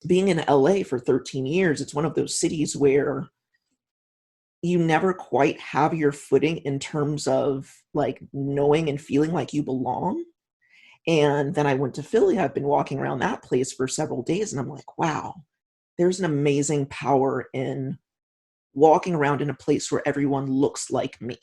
being in LA for 13 years, it's one of those cities where you never quite have your footing in terms of like knowing and feeling like you belong. And then I went to Philly. I've been walking around that place for several days, and I'm like, wow, there's an amazing power in walking around in a place where everyone looks like me.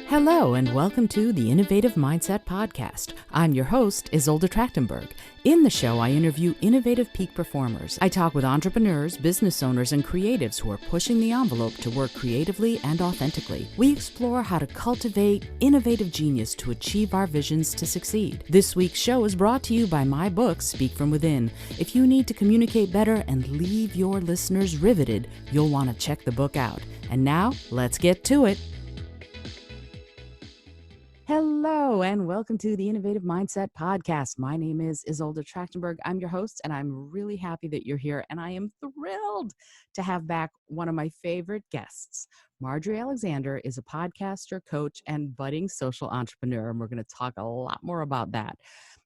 Hello, and welcome to the Innovative Mindset Podcast. I'm your host, Isolde Trachtenberg. In the show, I interview innovative peak performers. I talk with entrepreneurs, business owners, and creatives who are pushing the envelope to work creatively and authentically. We explore how to cultivate innovative genius to achieve our visions to succeed. This week's show is brought to you by my book, Speak From Within. If you need to communicate better and leave your listeners riveted, you'll want to check the book out. And now, let's get to it. Hello, and welcome to the Innovative Mindset Podcast. My name is Isolde Trachtenberg. I'm your host, and I'm really happy that you're here. And I am thrilled to have back one of my favorite guests. Marjorie Alexander is a podcaster, coach, and budding social entrepreneur, and we're going to talk a lot more about that.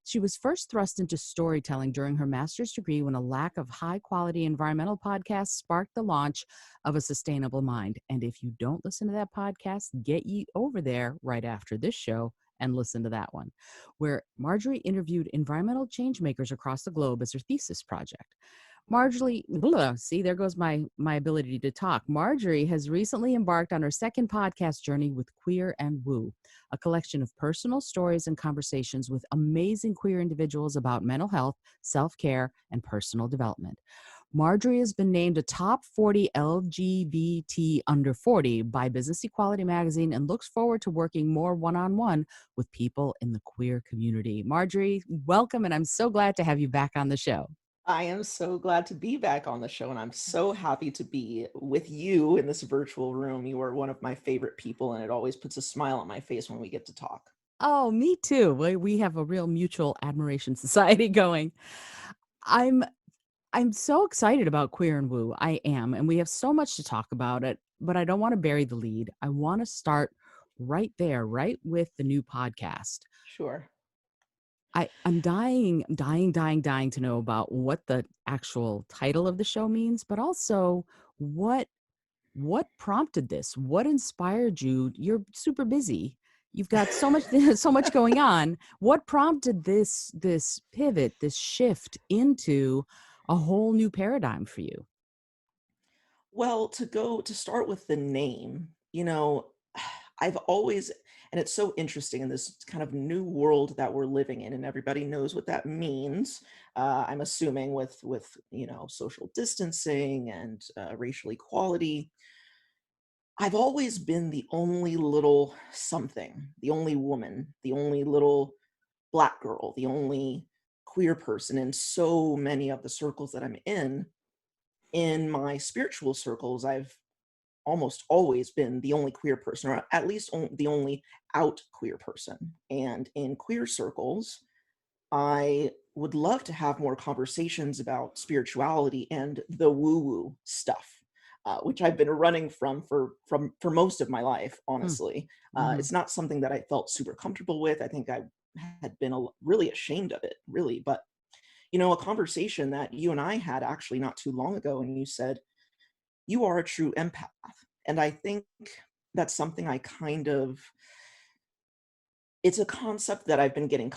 She was first thrust into storytelling during her master's degree when a lack of high-quality environmental podcasts sparked the launch of A Sustainable Mind. And if you don't listen to that podcast, get ye over there right after this show and listen to that one, where Marjorie interviewed environmental change makers across the globe as her thesis project. Marjorie, see, there goes my ability to talk. Marjorie has recently embarked on her second podcast journey with Queer and Woo, a collection of personal stories and conversations with amazing queer individuals about mental health, self-care, and personal development. Marjorie has been named a top 40 LGBT under 40 by Business Equality magazine and looks forward to working more one-on-one with people in the queer community. Marjorie, welcome, and I'm so glad to have you back on the show. I am so glad to be back on the show, and I'm so happy to be with you in this virtual room. You are one of my favorite people, and it always puts a smile on my face when we get to talk. Oh, me too. We have a real mutual admiration society going. I'm so excited about Queer and Woo. I am, and we have so much to talk about it, but I don't want to bury the lead. I want to start right there, right with the new podcast. Sure. I'm dying to know about what the actual title of the show means, but also what prompted this? What inspired you? You're super busy. You've got so much so much going on. What prompted this pivot, this shift into a whole new paradigm for you? Well, to start with the name, I've always, and it's so interesting in this kind of new world that we're living in, and everybody knows what that means. I'm assuming with social distancing and racial equality. I've always been the only little something, the only woman, the only little Black girl, the only queer person in so many of the circles that I'm in. In my spiritual circles, I've almost always been the only queer person, or at least the only out queer person. And in queer circles, I would love to have more conversations about spirituality and the woo-woo stuff, which I've been running from for most of my life, honestly. Mm-hmm. It's not something that I felt super comfortable with. I think I had been really ashamed of it, really. But, a conversation that you and I had actually not too long ago, and you said, you are a true empath. And I think that's something it's a concept that I've been getting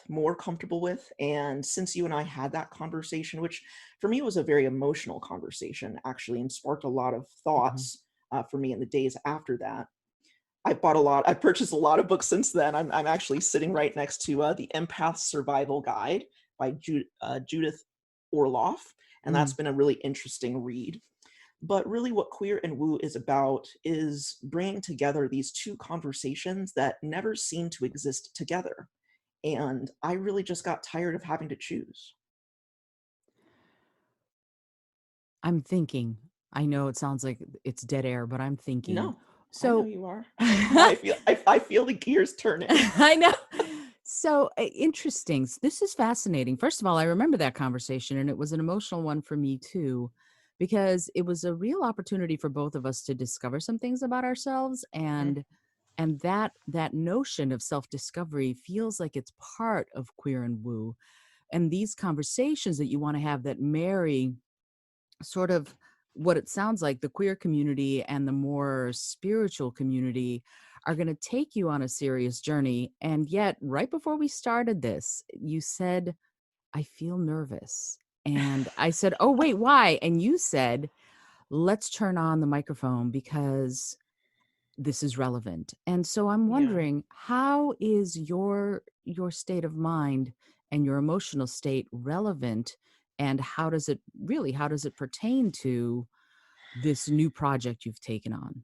more comfortable with. And since you and I had that conversation, which for me was a very emotional conversation, actually, and sparked a lot of thoughts for me in the days after that. I purchased a lot of books since then. I'm actually sitting right next to The Empath Survival Guide by Judith Orloff. And that's been a really interesting read. But really what Queer and Woo is about is bringing together these two conversations that never seem to exist together. And I really just got tired of having to choose. I'm thinking. I know it sounds like it's dead air, but I'm thinking. No, So I know you are. I feel the gears turning. I know. So interesting. This is fascinating. First of all, I remember that conversation, and it was an emotional one for me too, because it was a real opportunity for both of us to discover some things about ourselves, and that notion of self-discovery feels like it's part of Queer and Woo. and these conversations that you want to have that marry sort of what it sounds like the queer community and the more spiritual community are going to take you on a serious journey. And yet, right before we started this, you said, I feel nervous. And I said, oh, wait, why? And you said, let's turn on the microphone because this is relevant. And so I'm Yeah, wondering, how is your state of mind and your emotional state relevant, and how does it pertain to this new project you've taken on?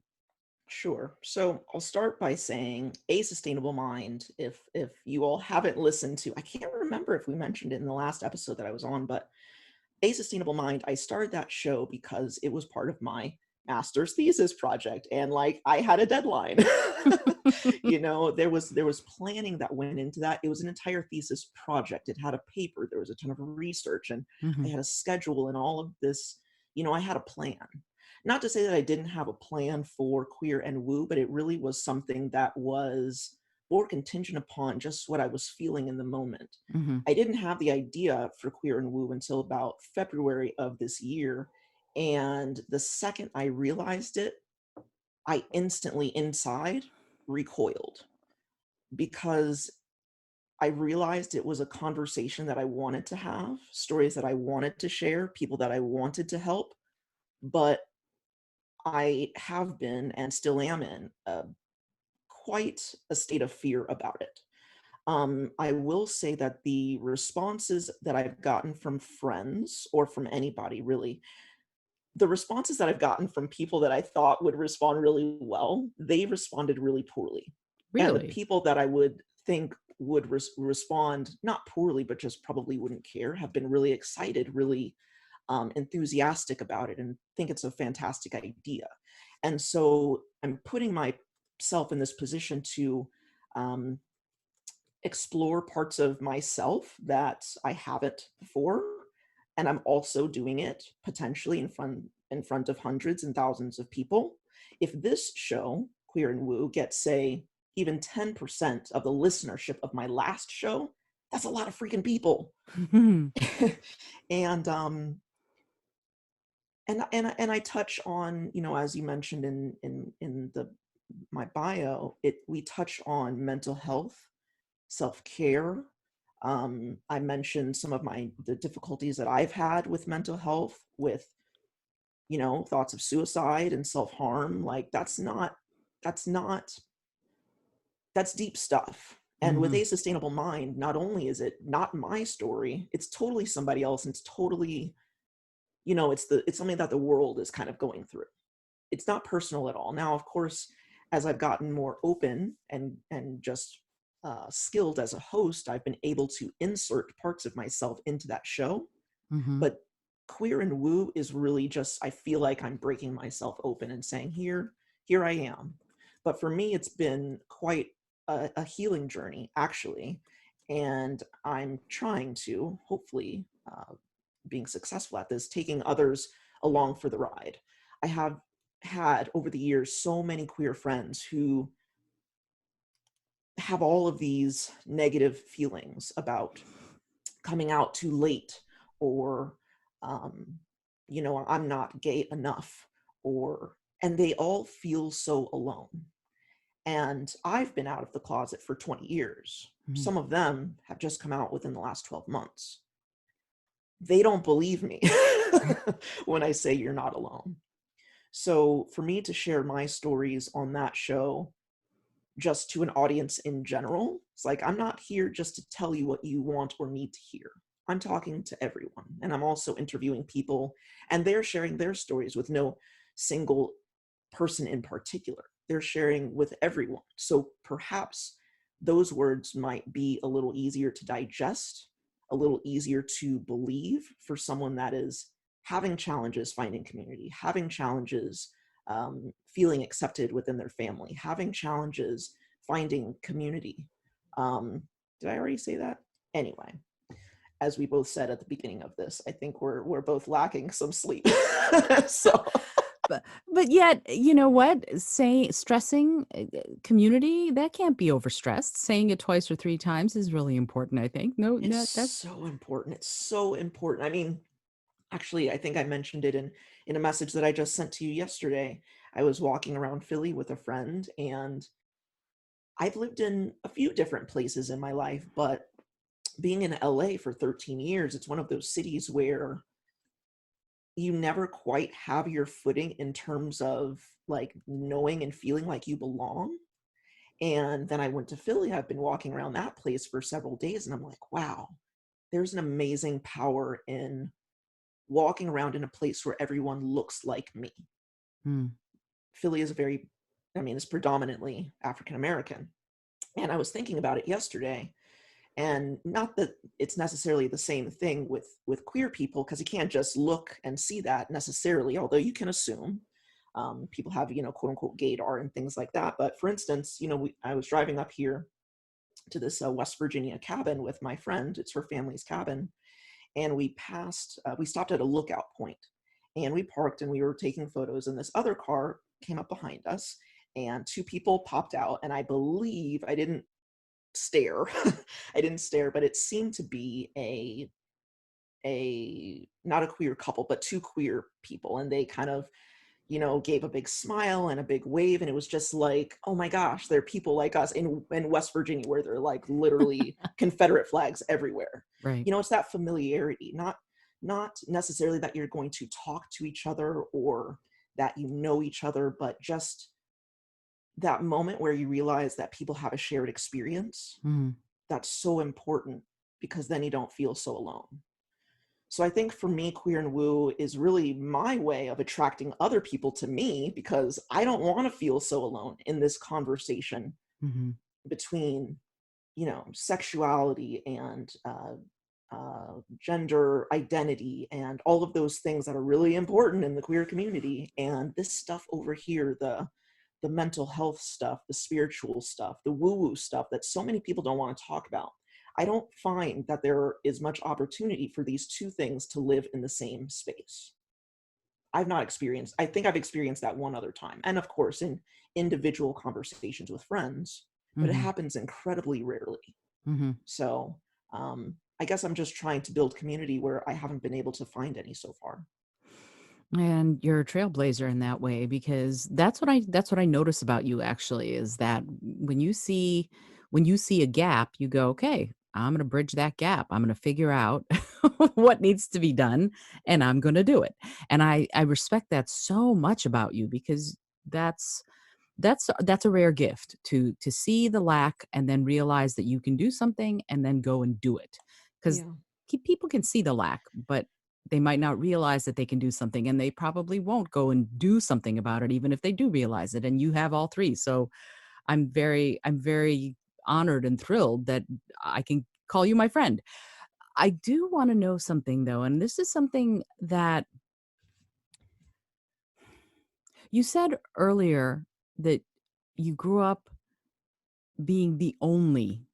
sure. So I'll start by saying A Sustainable Mind. If you all haven't listened to, I can't remember if we mentioned it in the last episode that I was on, but A Sustainable Mind, I started that show because it was part of my master's thesis project, and like I had a deadline. There was planning that went into that. It was an entire thesis project. It had a paper, there was a ton of research, and I Hmm. had a schedule and all of this. I had a plan. Not to say that I didn't have a plan for Queer and Woo, but it really was something that was more contingent upon just what I was feeling in the moment. Hmm. I didn't have the idea for Queer and Woo until about February of this year. And the second I realized it, I instantly inside recoiled because I realized it was a conversation that I wanted to have, stories that I wanted to share, people that I wanted to help. But I have been and still am in quite a state of fear about it. I will say that the responses that I've gotten from friends or from anybody really, the responses that I've gotten from people that I thought would respond really well, they responded really poorly. And the Really? people that I would think would respond not poorly, but just probably wouldn't care, have been really excited, really enthusiastic about it, and think it's a fantastic idea. And so I'm putting myself in this position to um, explore parts of myself that I haven't before, and I'm also doing it potentially in front of hundreds and thousands of people. If this show, Queer and Woo, gets say even 10% of the listenership of my last show, that's a lot of freaking people. and and I touch on, as you mentioned in the my bio, we touch on mental health, self-care. I mentioned some of the difficulties that I've had with mental health, with thoughts of suicide and self-harm. Like that's not that's deep stuff. And with Hmm. A Sustainable Mind, not only is it not my story, it's totally somebody else, and it's totally, it's something that the world is kind of going through. It's not personal at all. Now, of course, as I've gotten more open and just skilled as a host, I've been able to insert parts of myself into that show. Hmm. But Queer and Woo is really just, I feel like I'm breaking myself open and saying, here I am. But for me, it's been quite a healing journey, actually. And I'm trying to, hopefully, being successful at this, taking others along for the ride. I have had over the years so many queer friends who have all of these negative feelings about coming out too late, or um, I'm not gay enough, and they all feel so alone. And I've been out of the closet for 20 years. Hmm. Some of them have just come out within the last 12 months. They don't believe me when I say you're not alone. So for me to share my stories on that show just to an audience in general, it's like I'm not here just to tell you what you want or need to hear. I'm talking to everyone. And I'm also interviewing people, and they're sharing their stories with no single person in particular. They're sharing with everyone. So perhaps those words might be a little easier to digest, a little easier to believe for someone that is having challenges finding community, having challenges feeling accepted within their family, having challenges finding community. Um, did I already say that? Anyway, as we both said at the beginning of this, I think we're both lacking some sleep. so But yet, you know what? Saying stressing, community, that can't be overstressed. Saying it twice or 3 times is really important, I think. No, It's that's so important. It's so important. I mean, actually, I think I mentioned it in a message that I just sent to you yesterday. I was walking around Philly with a friend, and I've lived in a few different places in my life, but being in LA for 13 years, it's one of those cities where you never quite have your footing in terms of like knowing and feeling like you belong. And then I went to Philly. I've been walking around that place for several days, and I'm like, wow, there's an amazing power in walking around in a place where everyone looks like me. mm, Philly is a very, I mean, it's predominantly African American. And I was thinking about it yesterday, and not that it's necessarily the same thing with queer people, because you can't just look and see that necessarily, although you can assume people have, quote unquote gaydar and things like that. But for instance, I was driving up here to this West Virginia cabin with my friend. It's her family's cabin, and we stopped at a lookout point, and we parked and we were taking photos, and this other car came up behind us, and two people popped out, and I believe I didn't stare. I didn't stare, but it seemed to be a not a queer couple, but two queer people, and they kind of, gave a big smile and a big wave, and it was just like, oh my gosh, there are people like us in West Virginia, where they're like literally Confederate flags everywhere. right. It's that familiarity, not necessarily that you're going to talk to each other or that you know each other, but just that moment where you realize that people have a shared experience. Mhm, That's so important, because then you don't feel so alone. So I think for me, queer and woo is really my way of attracting other people to me, because I don't want to feel so alone in this conversation mhm, between, sexuality and gender identity and all of those things that are really important in the queer community. And this stuff over here, the mental health stuff, the spiritual stuff, the woo woo stuff that so many people don't want to talk about. I don't find that there is much opportunity for these two things to live in the same space. I've not experienced, I think I've experienced that one other time. And of course, in individual conversations with friends, but it mhm, happens incredibly rarely. mhm. So I guess I'm just trying to build community where I haven't been able to find any so far. And you're a trailblazer in that way because that's what I notice about you actually is that when you see a gap, you go, "Okay, I'm gonna bridge that gap. I'm gonna figure out what needs to be done, and I'm gonna do it." And I respect that so much about you because that's that's a rare gift to see the lack and then realize that you can do something and then go and do it. Because Yeah. people can see the lack, but they might not realize that they can do something, and they probably won't go and do something about it even if they do realize it, and you have all 3. So, I'm very honored and thrilled that I can call you my friend. I do wanna know something, though, and this is something that you said earlier that you grew up being the only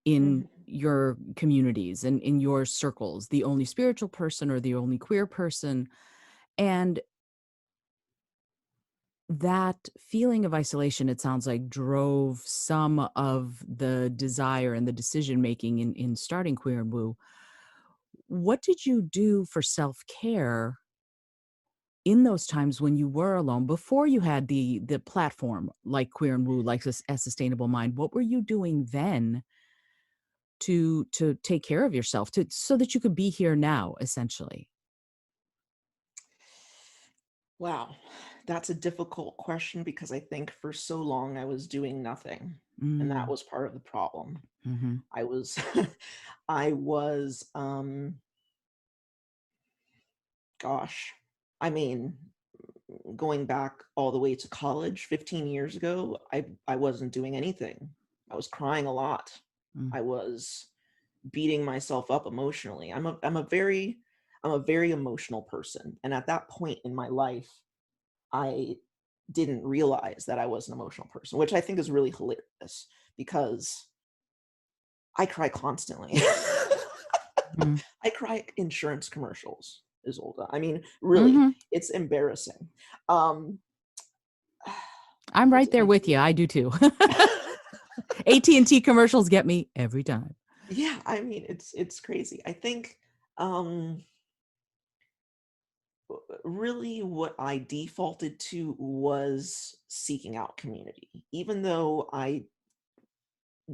in Mhm. your communities and in your circles, the only spiritual person or the only queer person. And that feeling of isolation, it sounds like, drove some of the desire and the decision making in starting Queer and Woo. What did you do for self care in those times when you were alone before you had the platform like Queer and Woo, like a sustainable mind? What were you doing then to take care of yourself to so that you could be here now, essentially? Wow. That's a difficult question, because I think for so long I was doing nothing. And that Mm, was part of the problem. mhm, I was, I was, gosh, I mean, going back all the way to college 15 years ago, I wasn't doing anything. I was crying a lot. mm, I was beating myself up emotionally. I'm a very emotional person. And at that point in my life, I didn't realize that I was an emotional person, which I think is really hilarious, because I cry constantly. mhm, I cry insurance commercials. Isolda. I mean, really, Mhm. it's embarrassing. Um, I'm what right did there I with you. do? I do too. AT&T commercials get me every time. Yeah, I mean, it's crazy. I think, um, really what I defaulted to was seeking out community. Even though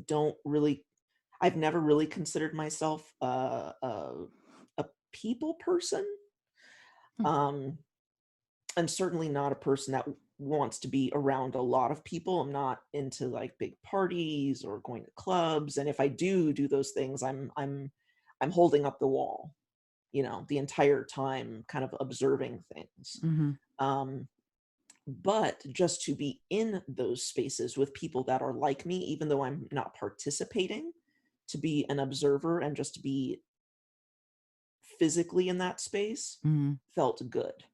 don't really I've never really considered myself a people person, Hmm. um, and certainly not a person that wants to be around a lot of people. I'm not into like big parties or going to clubs, and if I do those things, I'm holding up the wall, the entire time, kind of observing things. Mhm. Um, but just to be in those spaces with people that are like me, even though I'm not participating, to be an observer and just to be physically in that space Mhm. felt good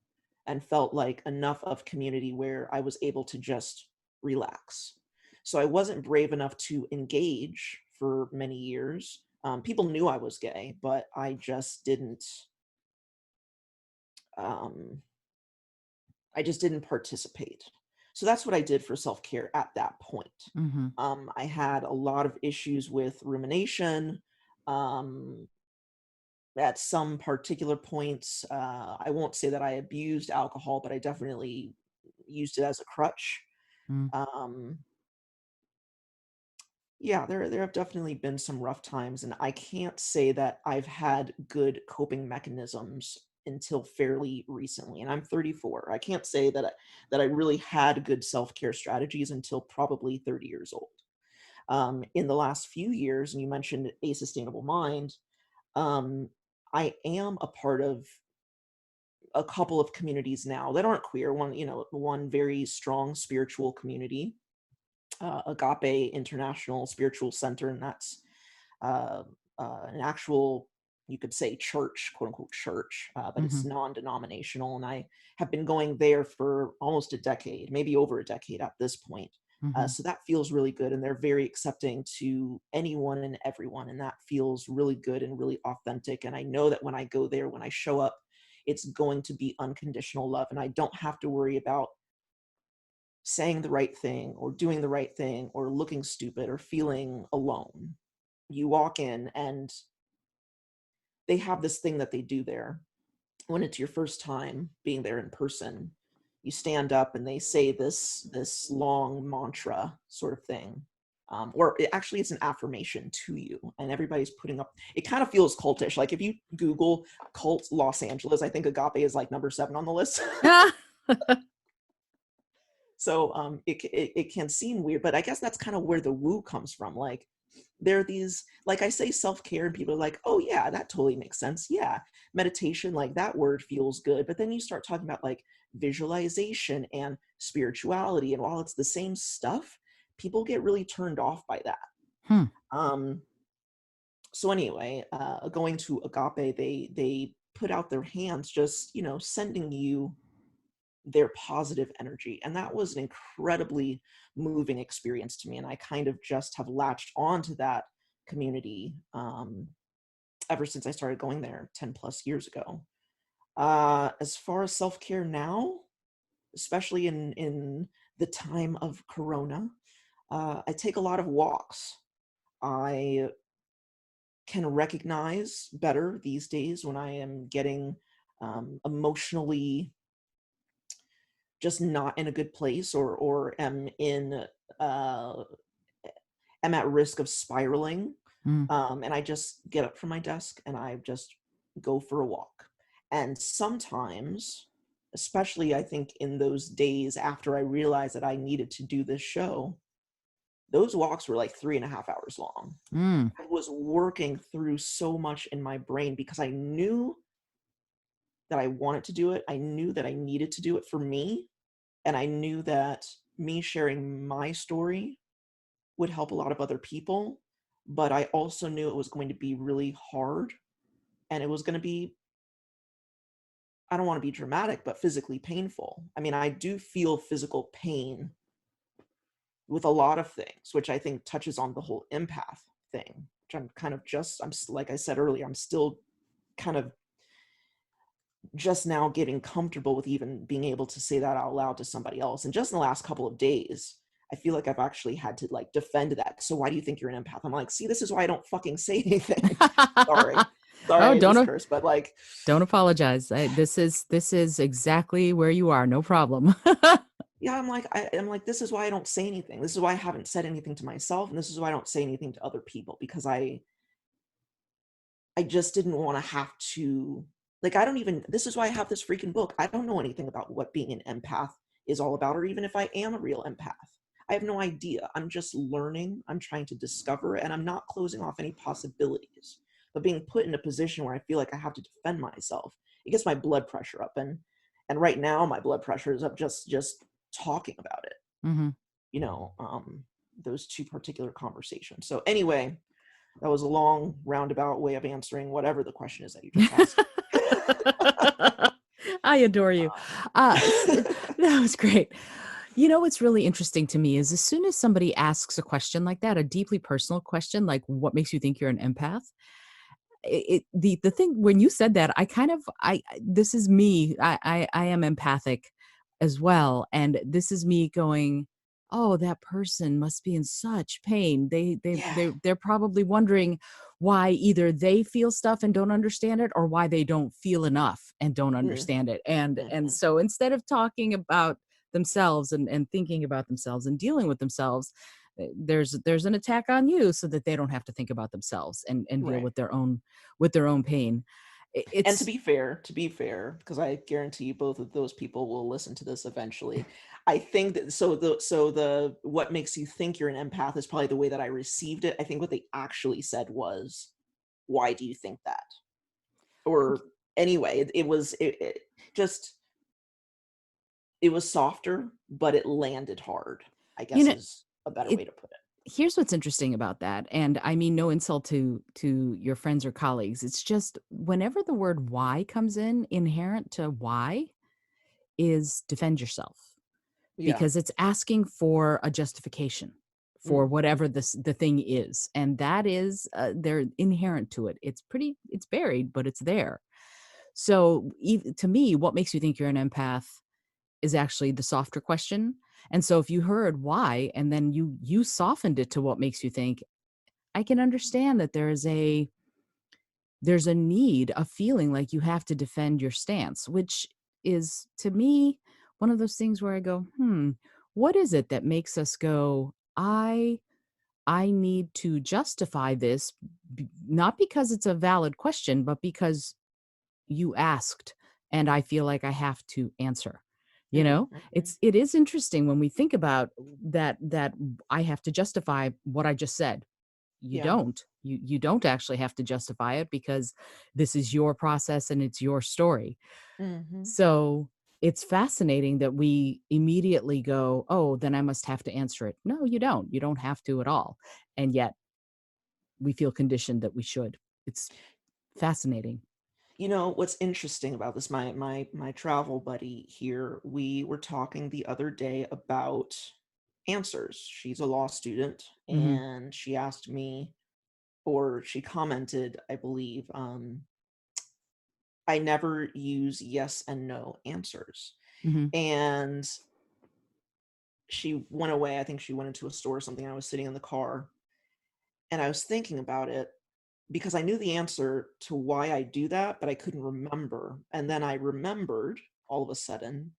and felt like enough of community where I was able to just relax. So I wasn't brave enough to engage for many years. People knew I was gay, but um, I just didn't participate. So that's what I did for self care at that point. Mhm. I had a lot of issues with rumination. Um, at some particular points, I won't say that I abused alcohol, but I definitely used it as a crutch. Mm. Um, yeah, there have definitely been some rough times, and I can't say that I've had good coping mechanisms until fairly recently. And I'm 34. I can't say that I really had good self care strategies until probably 30 years old. In the last few years, and you mentioned a sustainable mind, um, I am a part of a couple of communities now that aren't queer. One very strong spiritual community, Agape International Spiritual Center, and that's uh, an actual, you could say, church, quote unquote church, but it's Mhm. non-denominational, and I have been going there for almost a decade, maybe over a decade at this point. Mhm. So that feels really good, and they're very accepting to anyone and everyone, and that feels really good and really authentic. And I know that when I go there, when I show up, it's going to be unconditional love, and I don't have to worry about saying the right thing or doing the right thing or looking stupid or feeling alone. You walk in and they have this thing that they do there when it's your first time being there in person. You stand up and they say this long mantra sort of thing. Actually, it's an affirmation to you, and everybody's putting up. It kind of feels cultish. Like if you Google cult Los Angeles, I think Agape is like number 7 on the list. Ah! So it can seem weird, but I guess that's kind of where the woo comes from. Like there are these, like I say self-care, and people are like, oh yeah, that totally makes sense. Yeah, meditation, like that word feels good. But then you start talking about like visualization and spirituality, and while it's the same stuff, people get really turned off by that. Hmm. Um, so anyway, going to Agape, they put out their hands, just sending you their positive energy. And that was an incredibly moving experience to me. And I kind of just have latched on to that community ever since I started going there 10 plus years ago. As far as self care now, especially in the time of Corona, I take a lot of walks. I can recognize better these days when I am getting emotionally just not in a good place, or uh am at risk of spiraling. Mm. And I just get up from my desk and I just go for a walk. And sometimes, especially I think in those days after I realized that I needed to do this show, those walks were like 3.5 hours long. Mm. I was working through so much in my brain because I knew that I wanted to do it. I knew that I needed to do it for me. And I knew that me sharing my story would help a lot of other people. But I also knew it was going to be really hard, and it was going to be, I don't want to be dramatic, but physically painful. I mean, I do feel physical pain with a lot of things, which I think touches on the whole empath thing, which I'm kind of just, like I said earlier, I'm still kind of just now getting comfortable with even being able to say that out loud to somebody else. And just in the last couple of days, I feel like I've actually had to like defend that. So why do you think you're an empath? I'm like, see, this is why I don't fucking say anything. Sorry. Sorry, Oh, I use curse, but like, don't apologize. This is exactly where you are. No problem. yeah, I'm like, this is why I don't say anything. This is why I haven't said anything to myself, and this is why I don't say anything to other people because I just didn't want to have to, like, I don't even, this is why I have this freaking book. I don't know anything about what being an empath is all about, or even if I am a real empath. I have no idea. I'm just learning. I'm trying to discover it, and I'm not closing off any possibilities. But being put in a position where I feel like I have to defend myself, it gets my blood pressure up. And right now my blood pressure is up just talking about it, Hmm. you know, those two particular conversations. So anyway, that was a long roundabout way of answering whatever the question is that you just asked. I adore you. Uh, That was great. You know what's really interesting to me is as soon as somebody asks a question like that, a deeply personal question, like what makes you think you're an empath, the thing when you said that, I kind of this is me. I am empathic as well, and this is me going, "Oh, that person must be in such pain. yeah. They're probably wondering why either they feel stuff and don't understand it, or why they don't feel enough and don't Mm, understand it." And mhm. so instead of talking about themselves and thinking about themselves and dealing with themselves, there's an attack on you so that they don't have to think about themselves and deal Right. with their own pain. And It's to be fair, because I guarantee you both of those people will listen to this eventually. I think that so the what makes you think you're an empath is probably the way that I received it. I think what they actually said was, "Why do you think that?" Or anyway, it just it was softer, but it landed hard, I you guess know is a better it way to put it. here's what's interesting about that, and I mean no insult to your friends or colleagues. It's just whenever the word why comes in, inherent to why is defend yourself, Yeah. because it's asking for a justification for Mhm. whatever the thing is, and that is they're inherent to it. It's buried, but it's there. So, to me, what makes you think you're an empath is actually the softer question. And so, if you heard why, and then you softened it to what makes you think, I can understand that there's a need, a feeling like you have to defend your stance, which is to me one of those things where I go, what is it that makes us go, I need to justify this, not because it's a valid question, but because you asked and I feel like I have to answer. You Mm, know, mhm. it is interesting when we think about that I have to justify what I just said. Yeah. You don't actually have to justify it because this is your process and it's your story. Mhm. So it's fascinating that we immediately go, oh, then I must have to answer it. No, you don't. You don't have to at all. And yet we feel conditioned that we should. It's fascinating. You know, what's interesting about this, my travel buddy here, we were talking the other day about answers. She's a law student, Hmm. and she asked me, or she commented, I believe, I never use yes and no answers. Hmm. And she went away. I think she went into a store or something. I was sitting in the car and I was thinking about it because I knew the answer to why I do that, but I couldn't remember. And then I remembered all of a sudden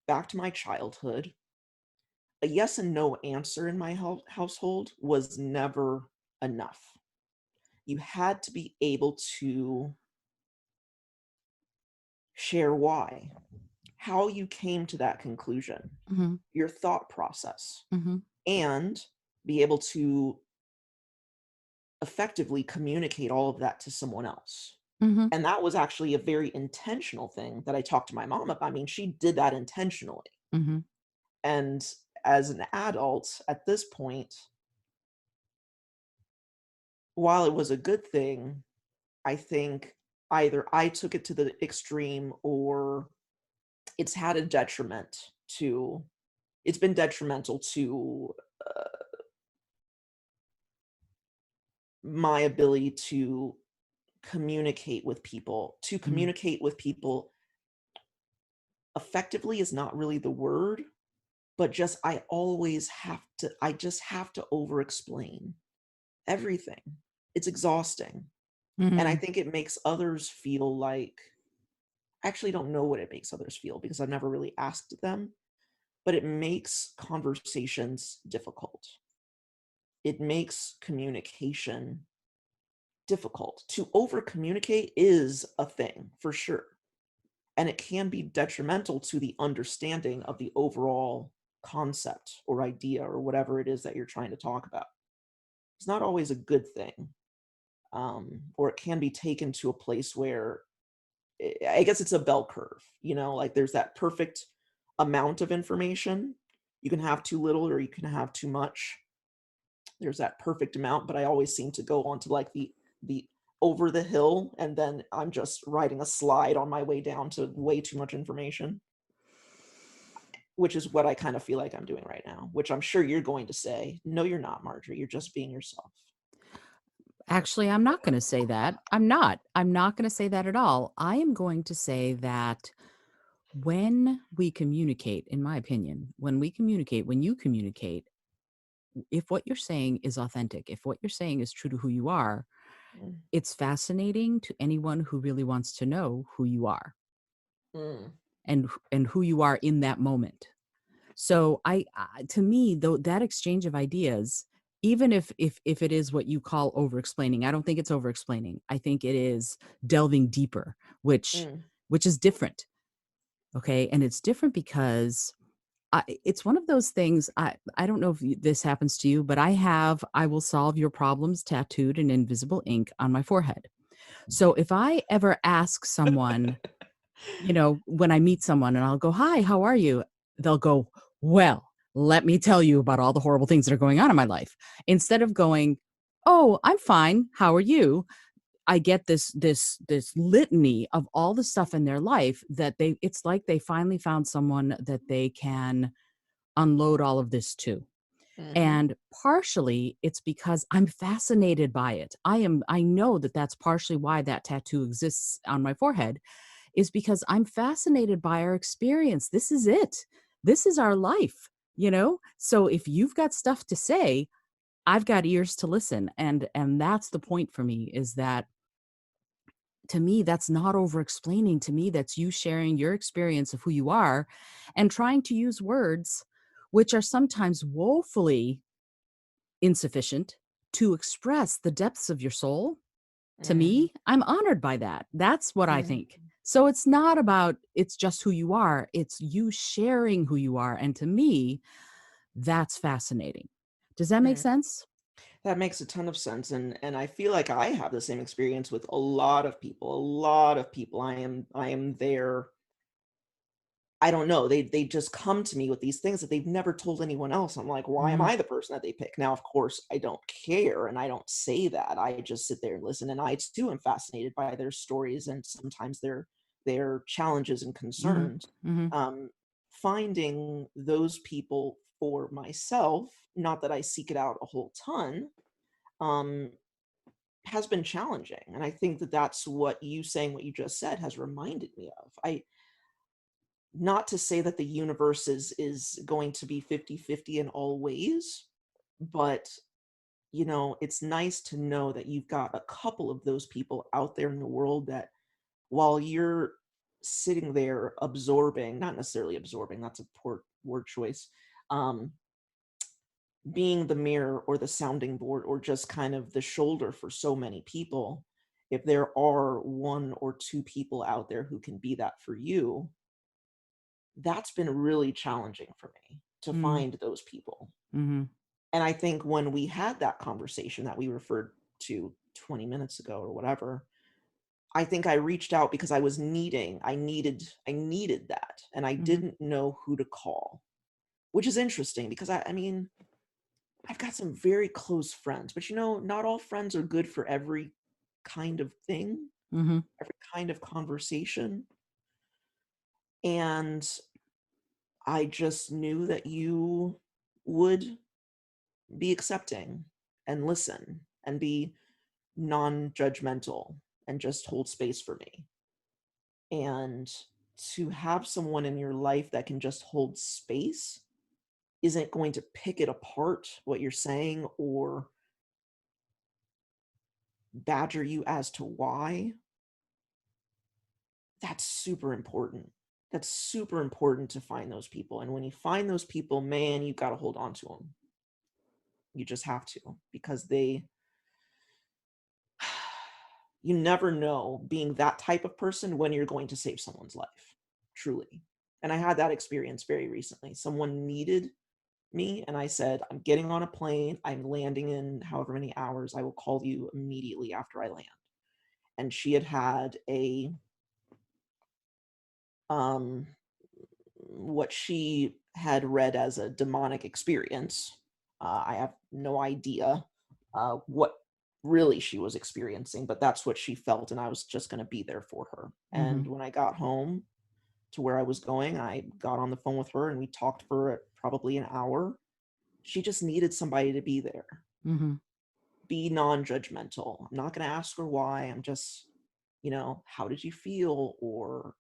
back to my childhood. A yes and no answer in my household was never enough. You had to be able to share why, how you came to that conclusion, Hmm. your thought process, Hmm. and be able to effectively communicate all of that to someone else. Hmm. And that was actually a very intentional thing that I talked to my mom about. I mean, she did that intentionally. Hmm. And as an adult at this point, while it was a good thing, I think either I took it to the extreme or it's had a detriment to it's been detrimental to my ability to communicate with people. To Mhm. communicate with people effectively is not really the word, but just I just have to over explain everything. It's exhausting. And I Mhm. think it makes others feel like I actually don't know what it makes others feel because I've never really asked them, but it makes conversations difficult. It makes communication difficult. To over communicate is a thing for sure. And it can be detrimental to the understanding of the overall concept or idea or whatever it is that you're trying to talk about. It's not always a good thing. Or it can be taken to a place where I guess it's a bell curve, like there's that perfect amount of information. You can have too little or you can have too much. There's that perfect amount, but I always seem to go on to like the over the hill and then I'm just riding a slide on my way down to way too much information, which is what I kind of feel like I'm doing right now, which I'm sure you're going to say, "No, you're not, Marjorie. You're just being yourself." Actually, I'm not gonna say that. I'm not. I'm not gonna say that at all. I am going to say that when we communicate, in my opinion, when you communicate, if what you're saying is authentic, if what you're saying is true to who you are, Mm, it's fascinating to anyone who really wants to know who you are mm, and who you are in that moment. So to me, though, that exchange of ideas, even if it is what you call over explaining, I don't think it's over explaining. I think it is delving deeper, which mm, which is different. Okay, and it's different because it's one of those things. I don't know if this happens to you, but I will solve your problems tattooed in invisible ink on my forehead. So if I ever ask someone, when I meet someone and I'll go, "Hi, how are you?" They'll go, "Well, let me tell you about all the horrible things that are going on in my life." Instead of going, "Oh, I'm fine. How are you?" I get this litany of all the stuff in their life that it's like they finally found someone that they can unload all of this to. mhm, And partially it's because I'm fascinated by it. I know that that's partially why that tattoo exists on my forehead, is because I'm fascinated by our experience. This is it. This is our life. So if you've got stuff to say, I've got ears to listen, and that's the point for me, is that to me that's not over explaining. To me, that's you sharing your experience of who you are and trying to use words which are sometimes woefully insufficient to express the depths of your soul. To mm, me, I'm honored by that. That's what I mm, think. So it's not about it's just who you are, it's you sharing who you are, and to me, that's fascinating. Does that make mm. sense? That makes a ton of sense, and I feel like I have the same experience with a lot of people. A lot of people. I am there. I don't know. They just come to me with these things that they've never told anyone else. I'm like, why am Mhm, I the person that they pick? Now, of course, I don't care and I don't say that. I just sit there and listen. And I too am fascinated by their stories and sometimes their challenges and mhm, concerns. mhm, Um, Finding those people for myself, not that I seek it out a whole ton, um, has been challenging. And I think that that's what you saying what you just said has reminded me of. I Not to say that the universe is going to be 50-50 in all ways, but it's nice to know that you've got a couple of those people out there in the world that while you're sitting there absorbing, not necessarily absorbing, that's a poor word choice, um, being the mirror or the sounding board or just kind of the shoulder for so many people, if there are one or two people out there who can be that for you, that's been really challenging for me to mhm, find those people. mhm, And I think when we had that conversation that we referred to 20 minutes ago or whatever, I think I reached out because I needed that and I mhm, didn't know who to call, which is interesting because I've got some very close friends, but not all friends are good for every kind of thing, mhm, every kind of conversation. And I just knew that you would be accepting and listen and be non-judgmental. and just hold space for me. And to have someone in your life that can just hold space isn't going to pick it apart what you're saying or badger you as to why, that's super important. That's super important to find those people. And when you find those people, man, you got to hold on to them. You just have to because you never know being that type of person when you're going to save someone's life, truly. And I had that experience very recently. Someone needed me, and I said, I'm getting on a plane. I'm landing in however many hours. I will call you immediately after I land. And she had had um, what she had read as a demonic experience. I have no idea what really she was experiencing, but that's what she felt, and I was just going to be there for her. Mm-hmm. And when I got home to where I was going, I got on the phone with her and we talked for probably an hour. She just needed somebody to be there, Mm-hmm. be non judgmental. I'm not going to ask her why. I'm just, how did you feel? Or,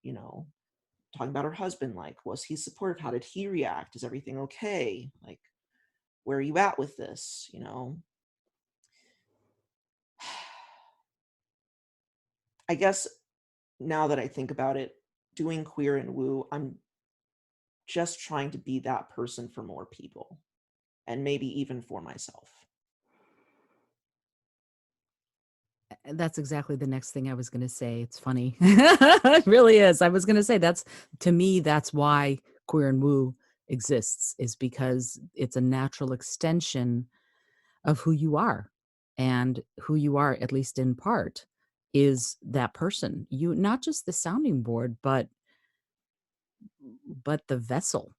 talking about her husband, like, was he supportive? How did he react? Is everything okay? Like, where are you at with this? I guess now that I think about it, doing queer and woo, I'm just trying to be that person for more people and maybe even for myself. That's exactly the next thing I was going to say. It's funny. It really is. I was going to say to me, that's why queer and woo exists, is because it's a natural extension of who you are. And who you are, at least in part, is that person. You, not just the sounding board, but the vessel.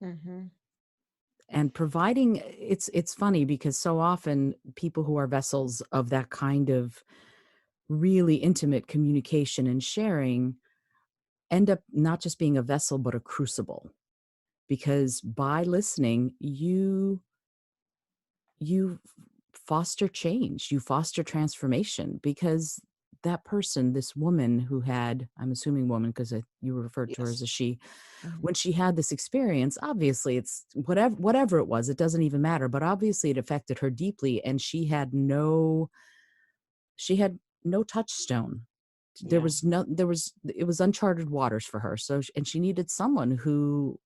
Hmm. And providing, it's funny because so often people who are vessels of that kind of really intimate communication and sharing end up not just being a vessel but a crucible, because by listening you foster change, you foster transformation, because that person, this woman who had, I'm assuming woman because you referred to her as Yes. a she, Hmm. when she had this experience, obviously it's whatever it was, it doesn't even matter, but obviously it affected her deeply, and she had no touchstone. There Yeah. was no there was It was uncharted waters for her. So and she needed someone who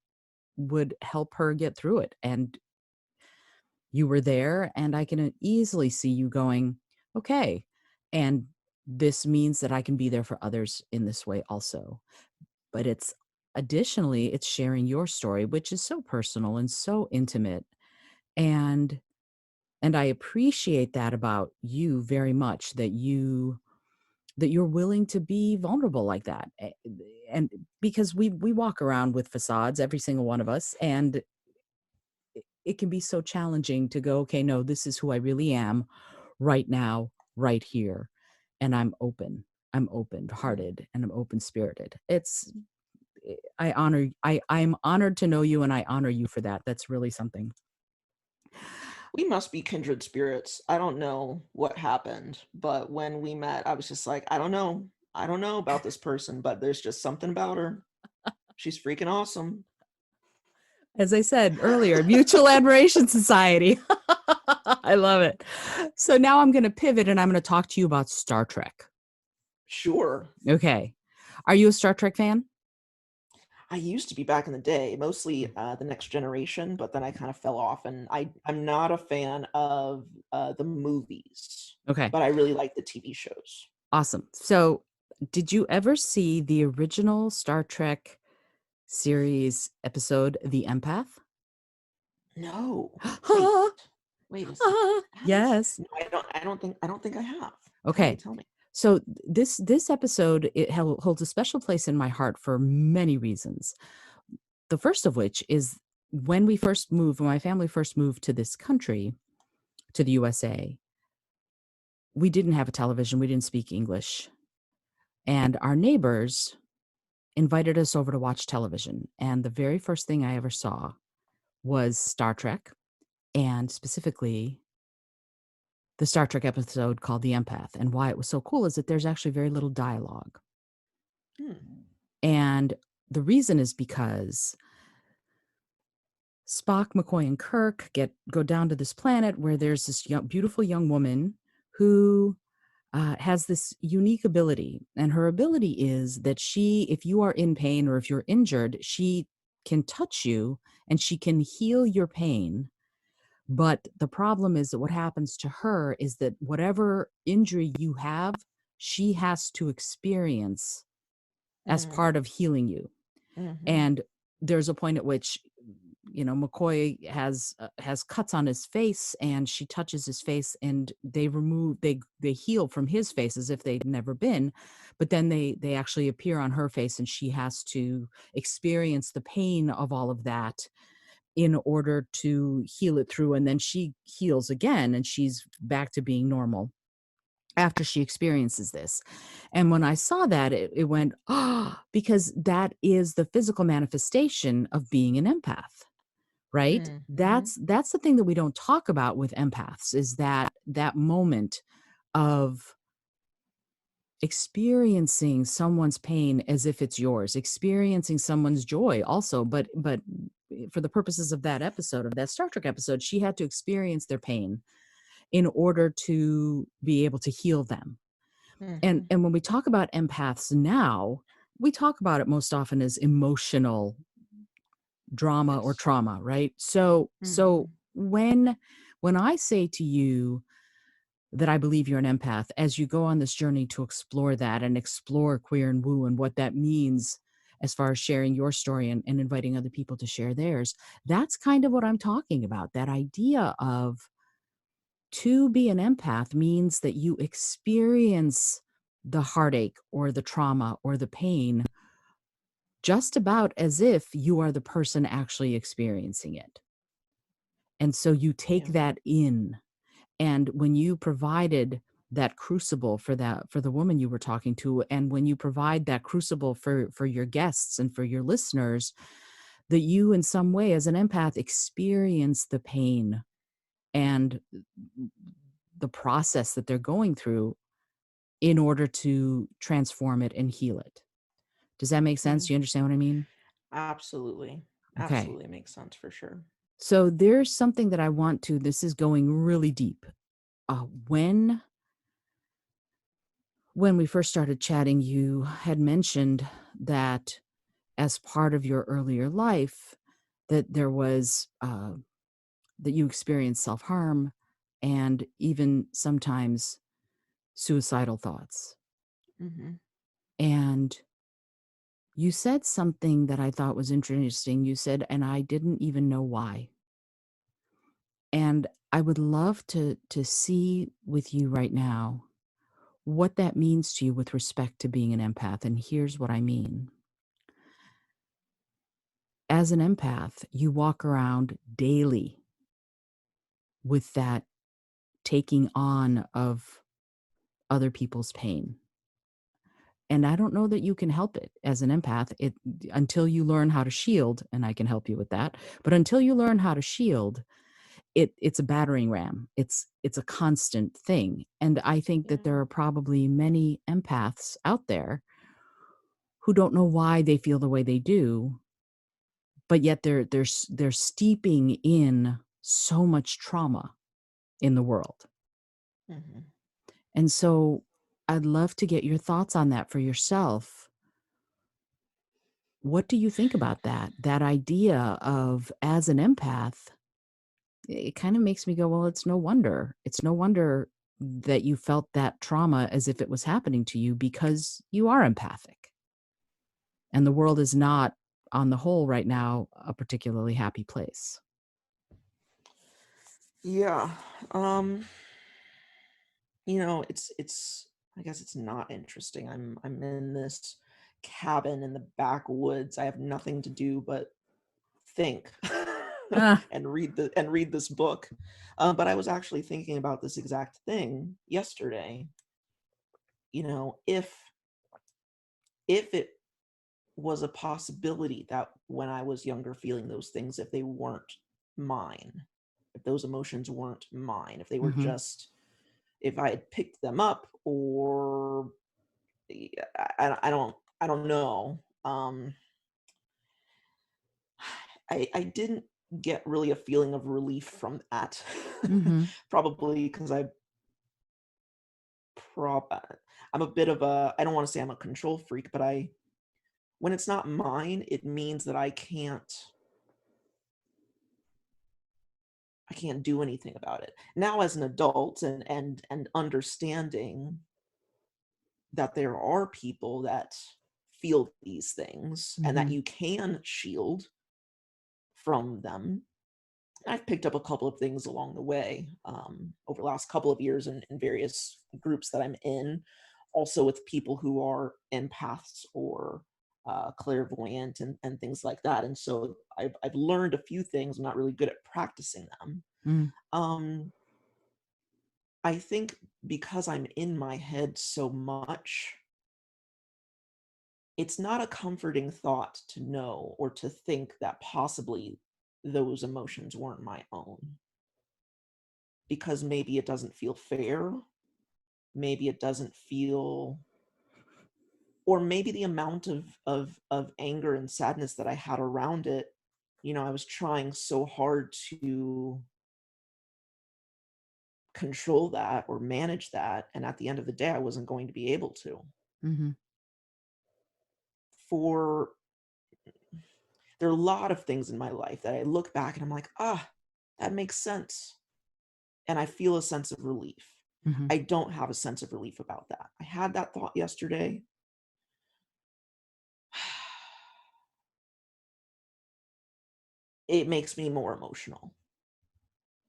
would help her get through it. And you were there, and I can easily see you going, "Okay, and this means that I can be there for others in this way also." But it's sharing your story, which is so personal and so intimate. And I appreciate that about you very much, that you're willing to be vulnerable like that. And because we walk around with facades, every single one of us, and it can be so challenging to go, okay, no, this is who I really am right now, right here. And I'm open Mhm. hearted, and I'm open spirited. I'm honored to know you, and I honor you for that. That's really something. We must be kindred spirits. I don't know what happened, but when we met, I was just like, I don't know. I don't know about this person, but there's just something about her. She's freaking awesome. As I said earlier, mutual admiration society. I love it. So now I'm going to pivot and I'm going to talk to you about Star Trek. Sure. Okay. Are you a Star Trek fan? I used to be back in the day, mostly the Next Generation, but then I kind of fell off, and I'm not a fan of the movies, Okay. but I really like the TV shows. Awesome. So, did you ever see the original Star Trek series episode, The Empath? No, wait, Ah, wait a second. ah, Empath? yes. No, I don't think I have. Tell me, Okay. tell me. So this episode, holds a special place in my heart for many reasons. The first of which is when my family first moved to this country, to the USA, we didn't have a television, we didn't speak English, and our neighbors invited us over to watch television. And the very first thing I ever saw was Star Trek, and specifically the Star Trek episode called The Empath. And why it was so cool is that there's actually very little dialogue. Hmm. And the reason is because Spock, McCoy, and Kirk go down to this planet where there's this beautiful young woman who has this unique ability. And her ability is that if you are in pain or if you're injured, she can touch you and she can heal your pain. But the problem is that what happens to her is that whatever injury you have, she has to experience as part Mm. of healing you. Mhm. And there's a point at which, McCoy has cuts on his face, and she touches his face, and they heal from his face as if they'd never been, but then they actually appear on her face, and she has to experience the pain of all of that in order to heal it through, and then she heals again, and she's back to being normal after she experiences this. And when I saw that, it went, oh, because that is the physical manifestation of being an empath, right? Mm. Mhm. That's the thing that we don't talk about with empaths, is that moment of experiencing someone's pain as if it's yours, experiencing someone's joy also. But for the purposes of that episode, of that Star Trek episode, she had to experience their pain in order to be able to heal them. And Mhm. and when we talk about empaths now, we talk about it most often as emotional drama or Yes. trauma, right? So Mhm. when I say to you that I believe you're an empath, as you go on this journey to explore that and explore queer and woo and what that means as far as sharing your story and inviting other people to share theirs, that's kind of what I'm talking about. That idea of, to be an empath means that you experience the heartache or the trauma or the pain just about as if you are the person actually experiencing it. And so you take Yeah. that in. And when you provided that crucible for the woman you were talking to, and when you provide that crucible for your guests and for your listeners, that you in some way as an empath experience the pain and the process that they're going through in order to transform it and heal it. Does that make sense? Mhm. Do you understand what I mean? Absolutely. Okay. Absolutely makes sense for sure. So there's something that I want to, this is going really deep. Uh, when when we first started chatting, you had mentioned that as part of your earlier life, that there was that you experienced self-harm and even sometimes suicidal thoughts. Mhm. And you said something that I thought was interesting. You said, and I didn't even know why. And I would love to see with you right now what that means to you with respect to being an empath. And here's what I mean. As an empath, you walk around daily with that taking on of other people's pain. And I don't know that you can help it as an empath, until you learn how to shield, and I can help you with that. But until you learn how to shield, it's a battering ram. It's a constant thing. And I think that Yeah. there are probably many empaths out there who don't know why they feel the way they do, but yet they're steeping in so much trauma in the world. Mhm. And so I'd love to get your thoughts on that for yourself. What do you think about that? That idea of, as an empath, it kind of makes me go, well, it's no wonder. It's no wonder that you felt that trauma as if it was happening to you, because you are empathic. And the world is not, on the whole, right now, a particularly happy place. Yeah. It's I guess it's not interesting. I'm in this cabin in the backwoods. I have nothing to do but think Ah, and read this book. But I was actually thinking about this exact thing yesterday. If it was a possibility that when I was younger feeling those things, if they weren't mine, if those emotions weren't mine, if they were mhm. just if I had picked them up, or yeah, I don't know. I didn't get really a feeling of relief from that. Mhm. Probably because prob uh, I'm a bit of a, I don't wanna say I'm a control freak, but when it's not mine, it means that I can't do anything about it. Now as an adult, and understanding that there are people that feel these things and that Mhm. you can shield from them. I've picked up a couple of things along the way, over the last couple of years in various groups that I'm in, also with people who are empaths or clairvoyant, and things like that. And so I've learned a few things. I'm not really good at practicing them. Mm. Um, I think because I'm in my head so much, it's not a comforting thought to know or to think that possibly those emotions weren't my own, because maybe it doesn't feel fair, maybe it doesn't feel, or maybe the amount of anger and sadness that I had around it, I was trying so hard to control that or manage that, and at the end of the day, I wasn't going to be able to. Mhm. For There are a lot of things in my life that I look back and I'm like, "Ah, that makes sense." And I feel a sense of relief. Mhm. I don't have a sense of relief about that. I had that thought yesterday. It makes me more emotional,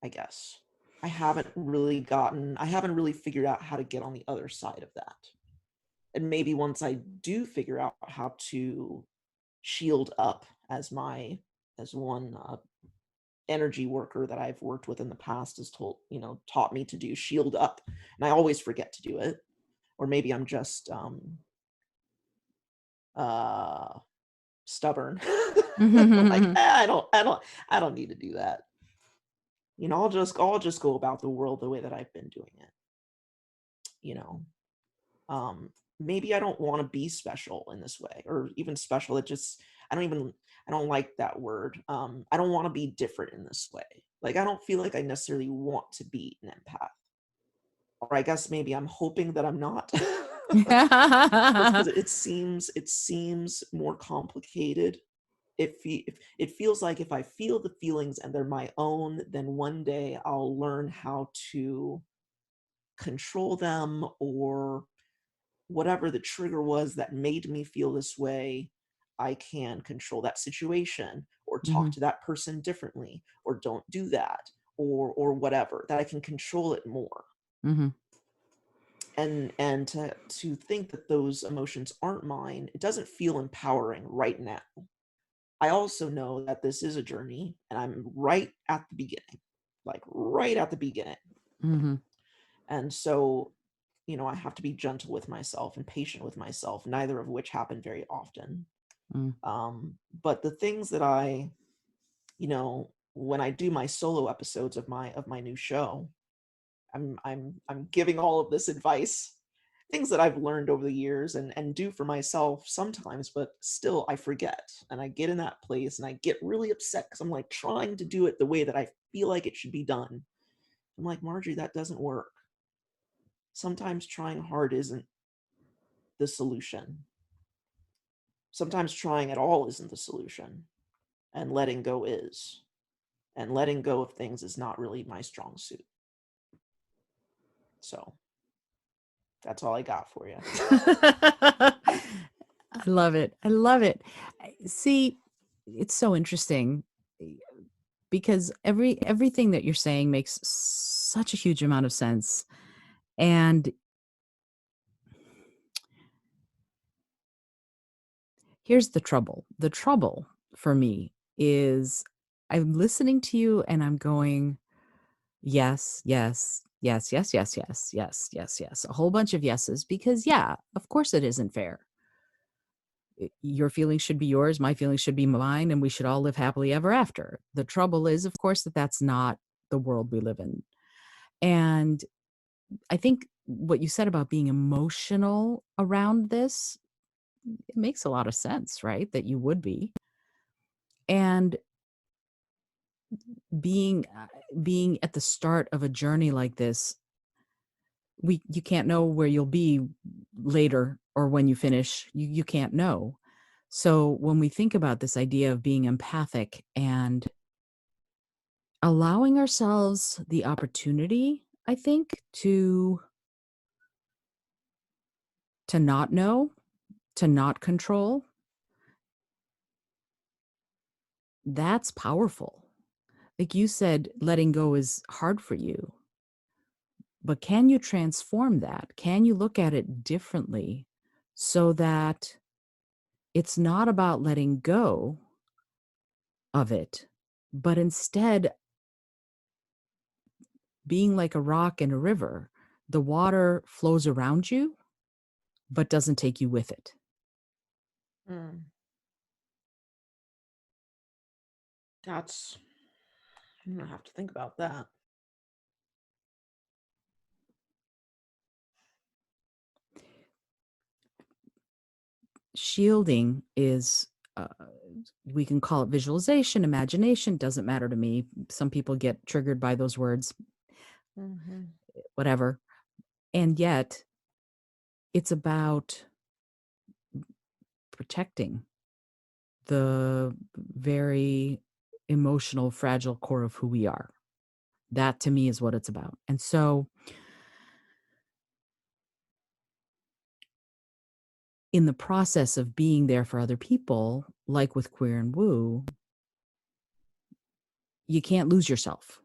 I guess. I haven't really figured out how to get on the other side of that. And maybe once I do figure out how to shield up, as one energy worker that I've worked with in the past has taught me to do, shield up. And I always forget to do it. Or maybe I'm just uh stubborn. Like, I don't need to do that. I'll just go about the world the way that I've been doing it, you know. Maybe I don't want to be special in this way, or even special. I don't like that word. I don't want to be different in this way. Like, I don't feel like I necessarily want to be an empath. Or I guess maybe I'm hoping that I'm not. Because it seems more complicated. It feels like if I feel the feelings and they're my own, then one day I'll learn how to control them, or whatever the trigger was that made me feel this way, I can control that situation, or talk Mhm. to that person differently, or don't do that, or whatever, that I can control it more. Mhm. And to think that those emotions aren't mine, it doesn't feel empowering right now. I also know that this is a journey and I'm right at the beginning, like right at the beginning. Mhm. And so, I have to be gentle with myself and patient with myself, neither of which happen very often. Mm. But the things that when I do my solo episodes of my new show, I'm giving all of this advice, things that I've learned over the years, and do for myself sometimes, but still I forget. And I get in that place and I get really upset because I'm like trying to do it the way that I feel like it should be done. I'm like, Marjorie, that doesn't work. Sometimes trying hard isn't the solution. Sometimes trying at all isn't the solution. And letting go is. And letting go of things is not really my strong suit. So that's all I got for you. I love it. I love it. See, it's so interesting, eh, because everything that you're saying makes such a huge amount of sense. And here's the trouble. The trouble for me is I'm listening to you and I'm going, yes, yes, yes, yes, yes, yes, yes, yes, yes. A whole bunch of yeses because, yeah, of course it isn't fair. Your feelings should be yours, my feelings should be mine, and we should all live happily ever after. The trouble is, of course, that that's not the world we live in. And I think what you said about being emotional around this, it makes a lot of sense, right? That you would be. And being being at the start of a journey like this, you can't know where you'll be later or when you finish. You can't know. So when we think about this idea of being empathic and allowing ourselves the opportunity, I think, to not know, to not control, that's powerful. Like you said, letting go is hard for you, but can you transform that? Can you look at it differently so that it's not about letting go of it, but instead being like a rock in a river? The water flows around you, but doesn't take you with it. Mm, that's I'm gonna have to think about that. Shielding is, we can call it visualization, imagination, doesn't matter to me. Some people get triggered by those words, Hmm. whatever. And yet, it's about protecting the very emotional, fragile core of who we are. That to me is what it's about. And so, in the process of being there for other people, like with Queer and Woo, you can't lose yourself,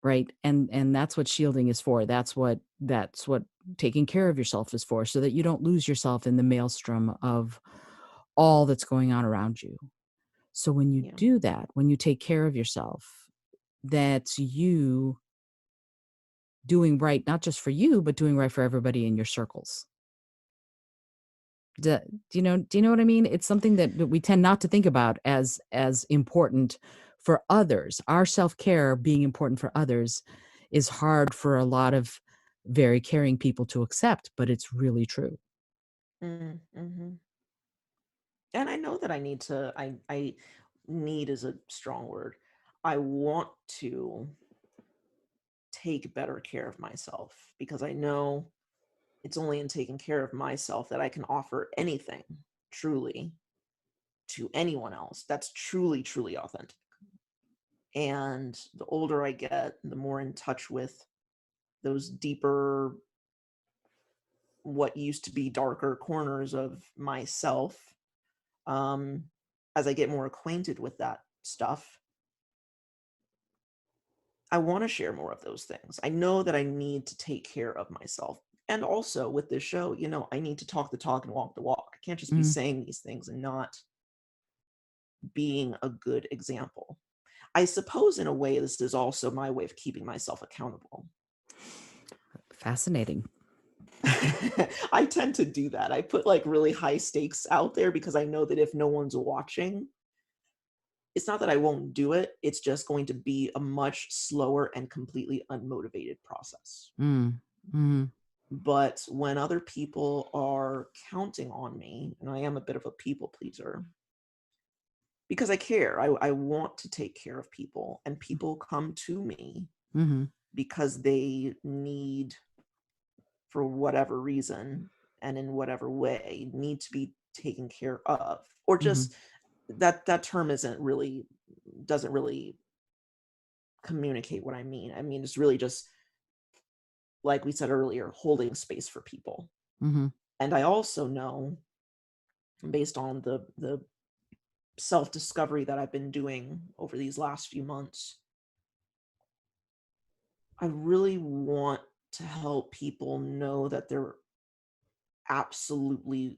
right? And that's what shielding is for. That's what taking care of yourself is for, so that you don't lose yourself in the maelstrom of all that's going on around you. So when you Yeah. do that, when you take care of yourself, that's you doing right, not just for you, but doing right for everybody in your circles. Do, do you know what I mean? It's something that we tend not to think about as important for others. Our self-care being important for others is hard for a lot of very caring people to accept, but it's really true. Mm-hmm. And I know that I need is a strong word. I want to take better care of myself because I know it's only in taking care of myself that I can offer anything truly to anyone else that's truly, truly authentic. And the older I get, the more in touch with those deeper, what used to be darker corners of myself, um, as I get more acquainted with that stuff, I want to share more of those things. I know that I need to take care of myself. And also with this show, I need to talk the talk and walk the walk. I can't just be Mm, saying these things and not being a good example. I suppose in a way, this is also my way of keeping myself accountable. fascinating. I tend to do that. I put like really high stakes out there because I know that if no one's watching, it's not that I won't do it. It's just going to be a much slower and completely unmotivated process. Mm, mm, But when other people are counting on me, and I am a bit of a people pleaser because I care, I want to take care of people, and people come to me mhm, because they need, for whatever reason and in whatever way, need to be taken care of, or mhm, just that term doesn't really communicate what I mean. I mean, it's really just, like we said earlier, holding space for people. mhm, And I also know, based on the self discovery that I've been doing over these last few months, I really want to help people know that they're absolutely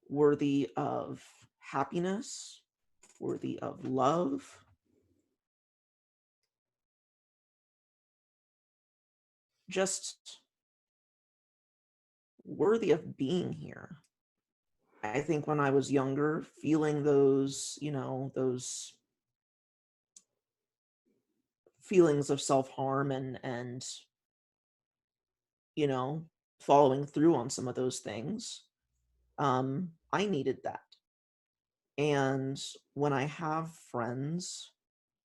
worthy of happiness, worthy of love, just worthy of being here. I think when I was younger, feeling those feelings of self-harm and, you know, following through on some of those things. I needed that. And when I have friends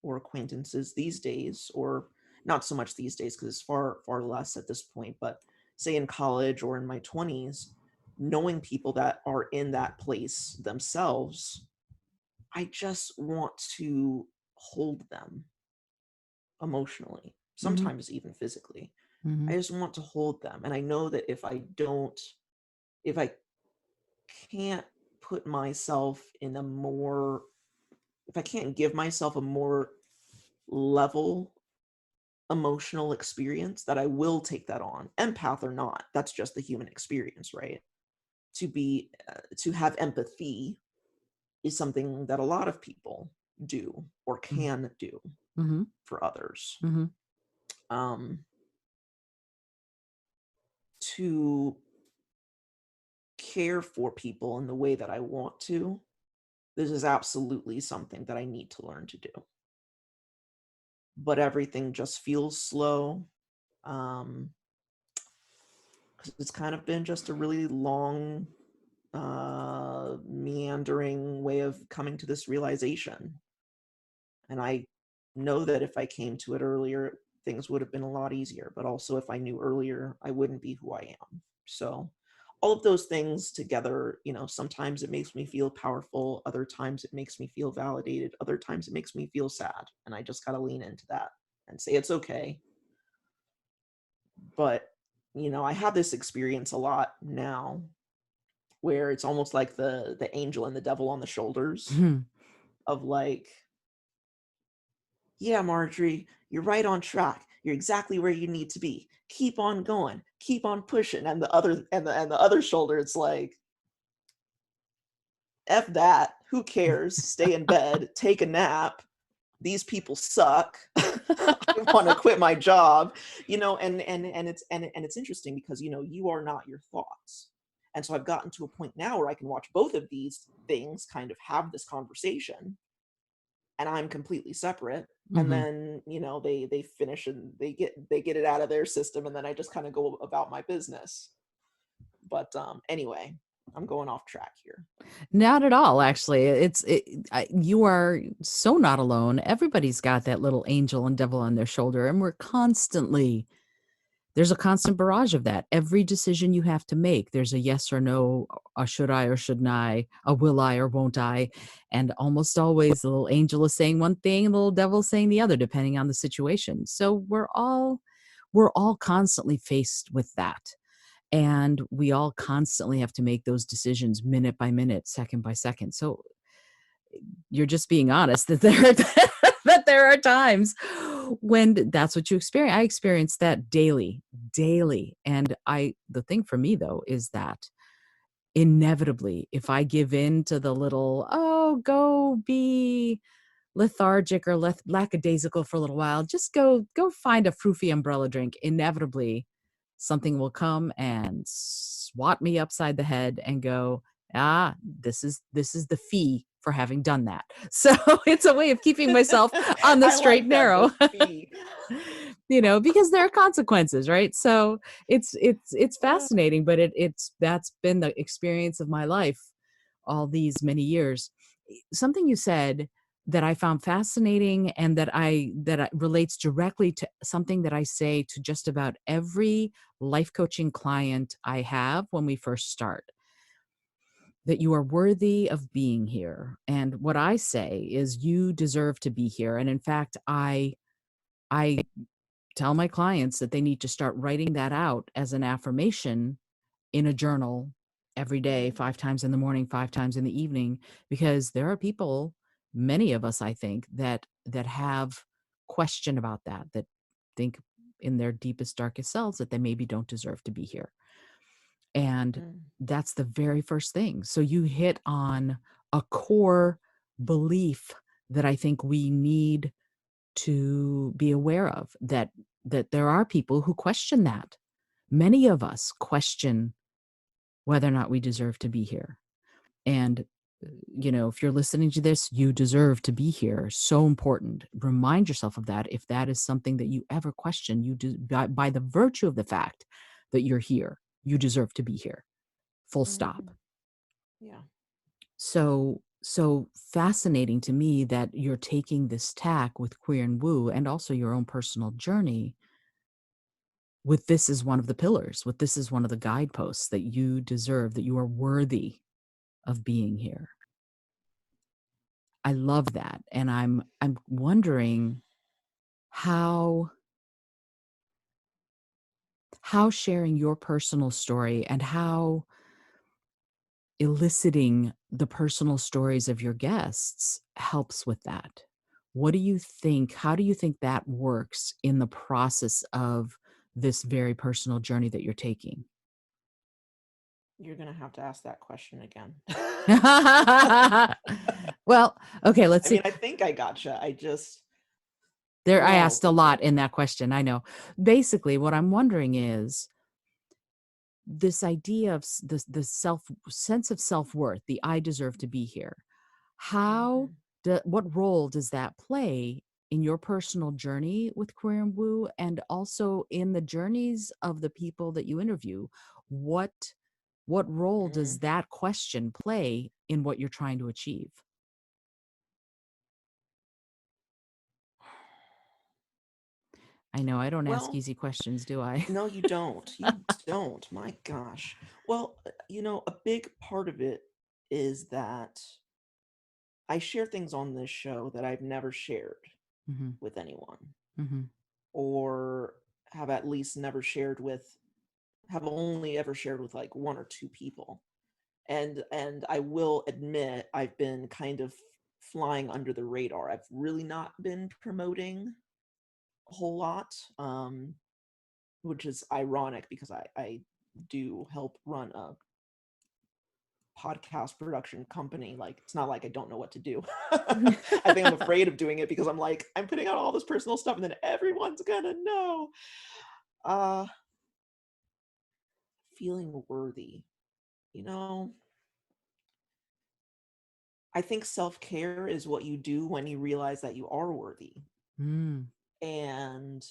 or acquaintances these days, or not so much these days because it's far, far less at this point, but say in college or in my 20s, knowing people that are in that place themselves, I just want to hold them emotionally, Mhm. sometimes even physically. I Mhm. just want to hold them. And I know that if I can't put myself in a more, if I can't give myself a more level emotional experience, that I will take that on, empath or not. That's just the human experience, right? To have empathy is something that a lot of people do or Mhm. can do Mhm. for others. Mhm. Um, to care for people in the way that I want to, this is absolutely something that I need to learn to do. But everything just feels slow. Um, 'Cause it's kind of been just a really long, meandering way of coming to this realization. And I know that if I came to it earlier, things would have been a lot easier. But also, if I knew earlier, I wouldn't be who I am. So, all of those things together, sometimes it makes me feel powerful. Other times it makes me feel validated. Other times it makes me feel sad. And I just got to lean into that and say it's okay. But, I have this experience a lot now where it's almost like the angel and the devil on the shoulders Mhm. of like, "Yeah, Marjorie, you're right on track. You're exactly where you need to be. Keep on going. Keep on pushing." And the other shoulder, it's like, "F that. Who cares? Stay in bed, take a nap. These people suck. I want to quit my job." And it's interesting because you are not your thoughts. And so I've gotten to a point now where I can watch both of these things kind of have this conversation, and I'm completely separate. And Mhm. then they finish and they get it out of their system, and then I just kind of go about my business. But anyway, I'm going off track here. Not at all, actually. You are so not alone. Everybody's got that little angel and devil on their shoulder, and there's a constant barrage of that. Every decision you have to make, there's a yes or no, a should I or shouldn't I, a will I or won't I. And almost always the little angel is saying one thing, and the little devil is saying the other, depending on the situation. So we're all constantly faced with that. And we all constantly have to make those decisions minute by minute, second by second. So you're just being honest that there are times when that's what you experience. I experience that daily, daily. And the thing for me though is that inevitably, if I give in to the little, oh, go be lethargic or lackadaisical for a little while, just go find a froofy umbrella drink. Inevitably, something will come and swat me upside the head and go, ah, this is the fee for having done that. So it's a way of keeping myself on the I straight like and that, the narrow. fee. Because there are consequences, right? So it's fascinating, but that's been the experience of my life all these many years. Something you said that I found fascinating and that relates directly to something that I say to just about every life coaching client I have when we first start, that you are worthy of being here. And what I say is you deserve to be here. And in fact, I tell my clients that they need to start writing that out as an affirmation in a journal every day, 5 times in the morning, 5 times in the evening, because there are people, many of us, I think, that have question about that think in their deepest, darkest selves that they maybe don't deserve to be here. And Mm, that's the very first thing. So you hit on a core belief that I think we need to be aware of, that there are people who question that. Many of us question whether or not we deserve to be here. And If you're listening to this, you deserve to be here. So important. Remind yourself of that. If that is something that you ever question, you do by the virtue of the fact that you're here, you deserve to be here. Full stop. Mhm. Yeah. So fascinating to me that you're taking this tack with queer and woo and also your own personal journey with this as one of the pillars, with this as one of the guideposts that you deserve, that you are worthy of being here. I love that. And I'm wondering how sharing your personal story and how eliciting the personal stories of your guests helps with that. What do you think? How do you think that works in the process of this very personal journey that you're taking? You're gonna have to ask that question again. Well, okay, let's I see. mean, I think I gotcha. I just There, I oh, asked a lot in that question. I know. Basically, what I'm wondering is this idea of the self sense of self-worth, the I deserve to be here. How mhm. what role does that play in your personal journey with queer and woo and also in the journeys of the people that you interview? What what role does Mm. that question play in what you're trying to achieve? I know I don't ask Well, easy questions, do I? no, you don't. You don't. My gosh. Well, a big part of it is that I share things on this show that I've never shared Mhm. with anyone, Mhm. or have at least never shared with, have only ever shared with like one or two people. And I will admit I've been kind of flying under the radar. I've really not been promoting a whole lot, which is ironic because I do help run a podcast production company. Like, it's not like I don't know what to do. I think I'm afraid of doing it because I'm like, I'm putting out all this personal stuff and then everyone's gonna know. Uh Feeling worthy. You know, I think self-care is what you do when you realize that you are worthy. Mm. And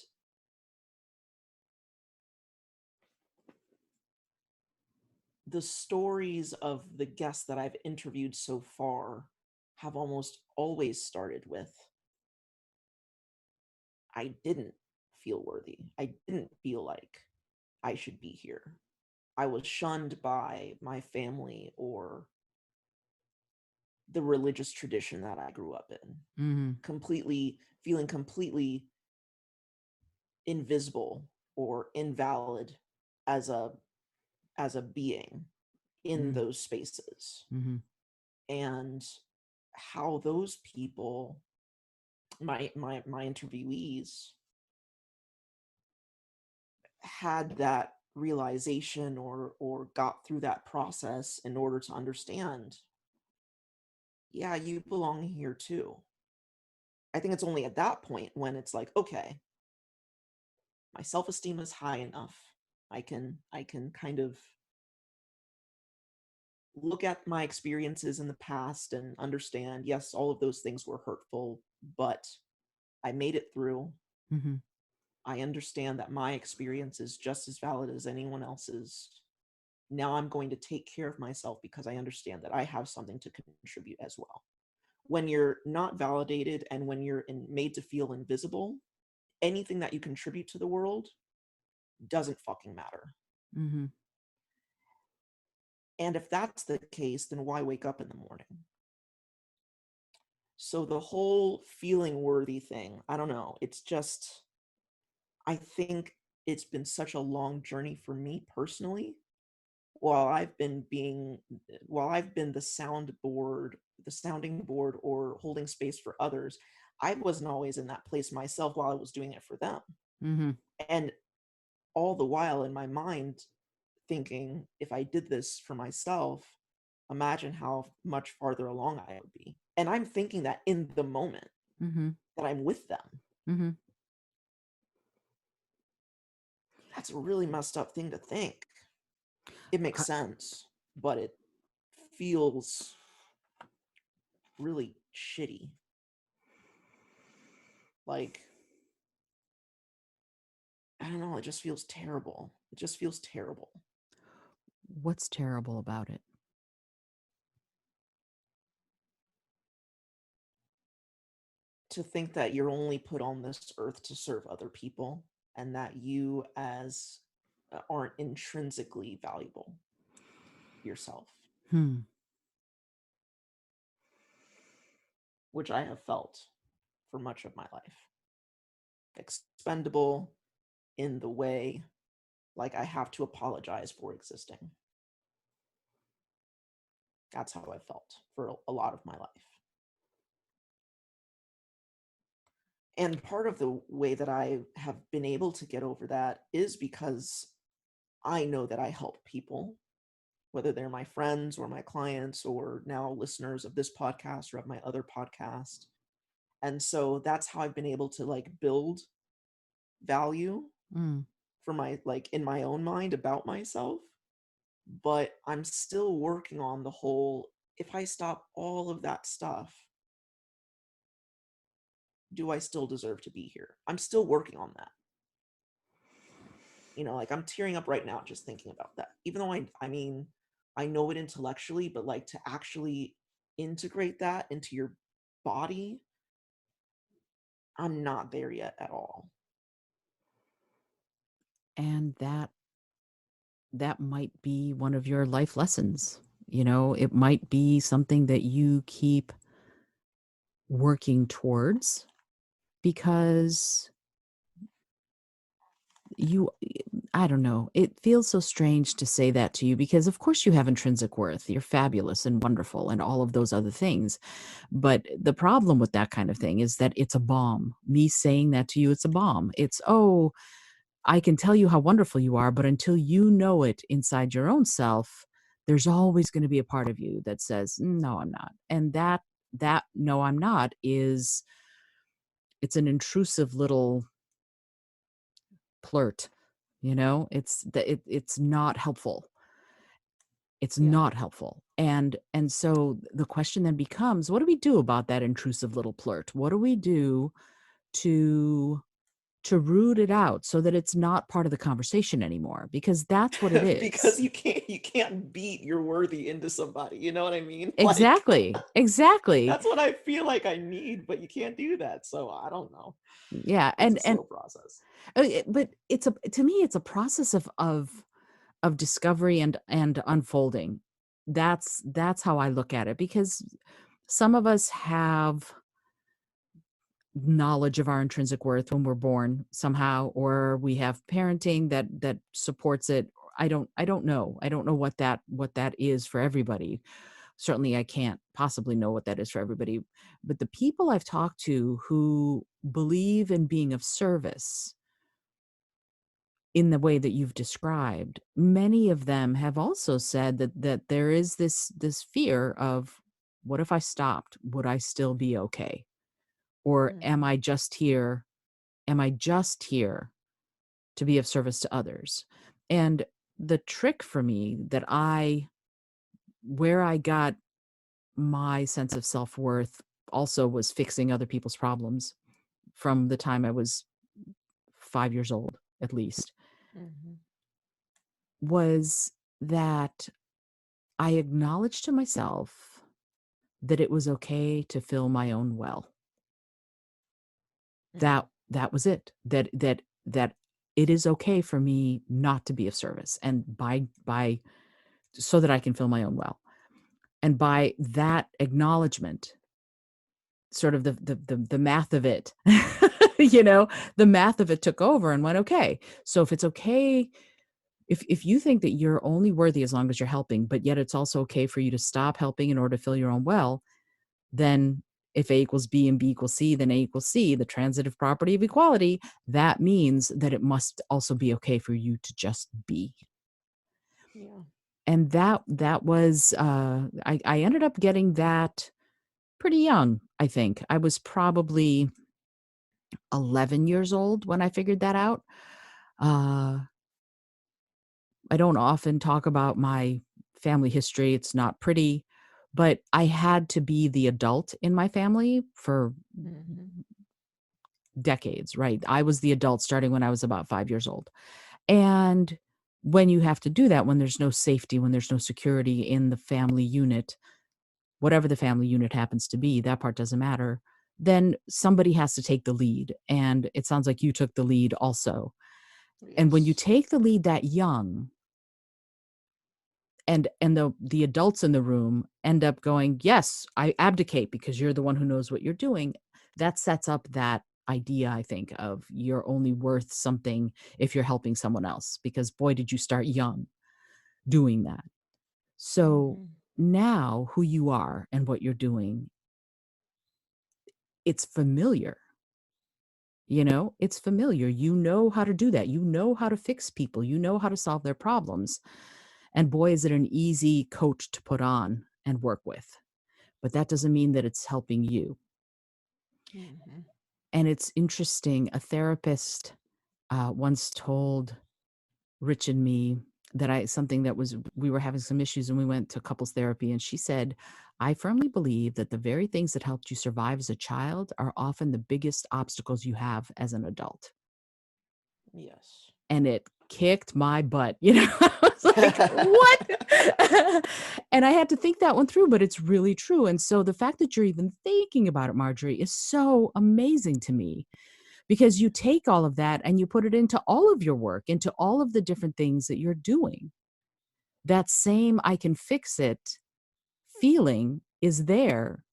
the stories of the guests that I've interviewed so far have almost always started with, I didn't feel worthy. I didn't feel like I should be here. I was shunned by my family or the religious tradition that I grew up in. Mhm. Completely feeling completely invisible or invalid as a being in Mm. those spaces. Mhm. And how those people, my interviewees, had that realization or got through that process in order to understand, yeah, you belong here too. I think it's only at that point when it's like, okay, my self-esteem is high enough. I can kind of look at my experiences in the past and understand, yes, all of those things were hurtful, but I made it through. Mhm. I understand that my experience is just as valid as anyone else's. Now I'm going to take care of myself because I understand that I have something to contribute as well. When you're not validated and when you're made to feel invisible, anything that you contribute to the world doesn't fucking matter. Mhm. And if that's the case, then why wake up in the morning? So the whole feeling worthy thing, I don't know. It's just, I think it's been such a long journey for me personally. While I've been being, while I've been the sounding board or holding space for others, I wasn't always in that place myself while I was doing it for them. Mhm. And all the while in my mind, thinking, if I did this for myself, imagine how much farther along I would be. And I'm thinking that in the moment Mhm. that I'm with them. Mhm. That's a really messed up thing to think. It makes Uh, sense, but it feels. really shitty. Like, I don't know, it just feels terrible. It just feels terrible. What's terrible about it? To think that you're only put on this earth to serve other people and that you as aren't intrinsically valuable yourself, Hmm. which I have felt for much of my life. Expendable, in the way, like I have to apologize for existing. That's how I felt for a lot of my life. And part of the way that I have been able to get over that is because I know that I help people, whether they're my friends or my clients or now listeners of this podcast or of my other podcast. And so that's how I've been able to like build value Mm. for my like in my own mind about myself. But I'm still working on the whole, if I stop all of that stuff, do I still deserve to be here? I'm still working on that. Like I'm tearing up right now just thinking about that. Even though I mean, I know it intellectually, but like to actually integrate that into your body, I'm not there yet at all. And that might be one of your life lessons. It might be something that you keep working towards because you I don't know. It feels so strange to say that to you because of course you have intrinsic worth. You're fabulous and wonderful and all of those other things. But the problem with that kind of thing is that it's a bomb. Me saying that to you, it's a bomb. It's, oh, I can tell you how wonderful you are, but until you know it inside your own self, there's always going to be a part of you that says, no, I'm not. And that no, I'm not is it's an intrusive little flirt. It's not helpful. It's Yeah. not helpful. And so the question then becomes, what do we do about that intrusive little flirt? What do we do to to root it out so that it's not part of the conversation anymore? Because that's what it Because is. you can't beat your worthy into somebody. You know what I mean? Like Exactly. Exactly. that's what I feel like I need, but you can't do that. So I don't know. Yeah. It's a And slow process. but to me it's a process of discovery and unfolding. That's how I look at it because some of us have knowledge of our intrinsic worth when we're born somehow, or we have parenting that supports it. I don't know. I don't know what that is for everybody. Certainly I can't possibly know what that is for everybody. But the people I've talked to who believe in being of service in the way that you've described, many of them have also said that there is this fear of, what if I stopped? Would I still be okay? Or Mm-hmm. am I just here to be of service to others? And the trick for me where I got my sense of self-worth also was fixing other people's problems from the time I was 5 years old, at least, Mm-hmm. was that I acknowledged to myself that it was okay to fill my own well. Mm-hmm. That was it. That it is okay for me not to be of service, and by so that I can fill my own well. And by that acknowledgement, sort of the math of it, you know, the math of it took over and went, okay. So if it's okay, if you think that you're only worthy as long as you're helping, but yet it's also okay for you to stop helping in order to fill your own well, then if A equals B and B equals C, then A equals C, the transitive property of equality, that means that it must also be okay for you to just be. Yeah. And that was I ended up getting that pretty young, I think. I was probably 11 years old when I figured that out. Uh, I don't often talk about my family history. It's not pretty, but I had to be the adult in my family for Mhm. decades, right? I was the adult starting when I was about 5 years old. And when you have to do that, when there's no safety, when there's no security in the family unit, whatever the family unit happens to be, that part doesn't matter, then somebody has to take the lead. And it sounds like you took the lead also. And when you Yes. take the lead that young, and the adults in the room end up going, "Yes, I abdicate because you're the one who knows what you're doing." That sets up that idea, I think, of you're only worth something if you're helping someone else, because boy, did you start young doing that. So Mhm. now who you are and what you're doing, it's familiar. It's familiar. You know how to do that. You know how to fix people. You know how to solve their problems. And boy, is it an easy coat to put on and work with. But that doesn't mean that it's helping you. Mhm. And it's interesting. A therapist once told Rich and me that something that was, we were having some issues and we went to couples therapy. And she said, "I firmly believe that the very things that helped you survive as a child are often the biggest obstacles you have as an adult." Yes. And it kicked my butt. I was like, "What?" And I had to think that one through, but it's really true. And so the fact that you're even thinking about it, Marjorie, is so amazing to me, because you take all of that and you put it into all of your work, into all of the different things that you're doing. That same "I can fix it" feeling is there.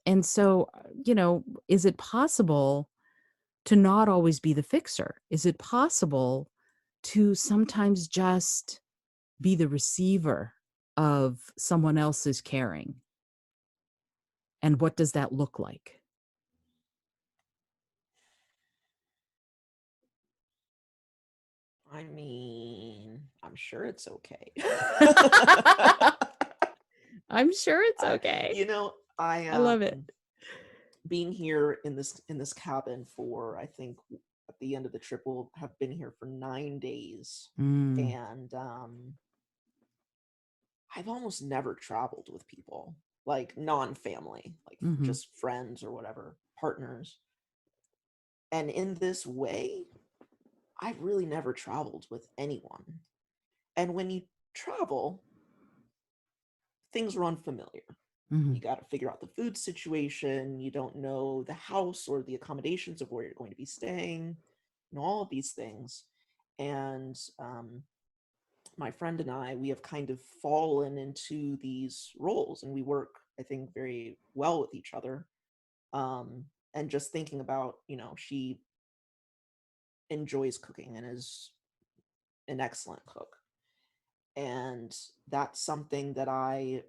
And so, is it possible to not always be the fixer? Is it possible to sometimes just be the receiver of someone else's caring? And what does that look like? I mean, I'm sure it's okay. I'm sure it's I, okay. I I love it. being here in this cabin for, I think at the end of the trip we'll have been here for 9 days, Mm, and I've almost never traveled with people, like non-family, like mhm, just friends or whatever, partners. And in this way, I've really never traveled with anyone. And when you travel, things are unfamiliar. mhm, You got to figure out the food situation. You don't know the house or the accommodations of where you're going to be staying, all of these things. And my friend and I, we have kind of fallen into these roles, and we work, I think, very well with each other. And just thinking about, she enjoys cooking and is an excellent cook. And that's something that I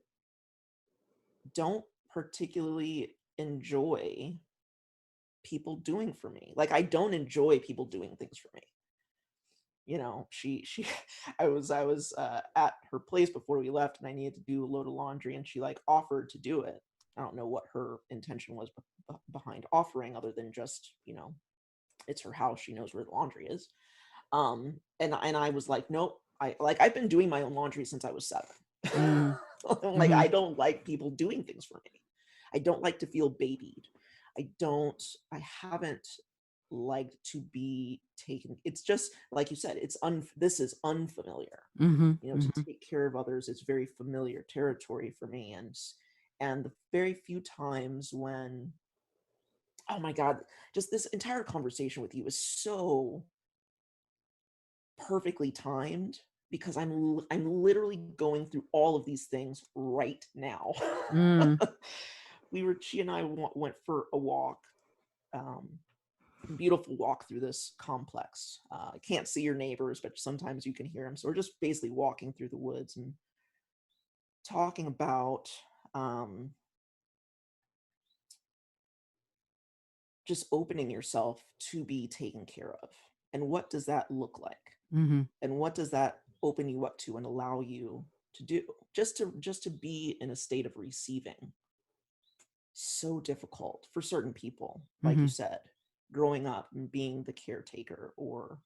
don't particularly enjoy people doing for me. Like, I don't enjoy people doing things for me. She I was at her place before we left, and I needed to do a load of laundry, and she like offered to do it. I don't know what her intention was behind offering, other than just, it's her house, she knows where the laundry is. And I was like, nope. I've been doing my own laundry since I was 7. mm, Like, I mhm, don't like people doing things for me. I don't like to feel babied. I haven't liked to be taken. It's just like you said, this is unfamiliar. mhm, To mhm, take care of others is very familiar territory for me. And the very few times when, oh my God, just this entire conversation with you is so perfectly timed, because I'm literally going through all of these things right now. mm, She and I went for a walk, um, beautiful walk through this complex. I can't see your neighbors, but sometimes you can hear them. So we're just basically walking through the woods and talking about, um, just opening yourself to be taken care of. And what does that look like? mhm, And what does that open you up to and allow you to do? Just to be in a state of receiving. So difficult for certain people, like you mhm, said, growing up and being the caretaker, or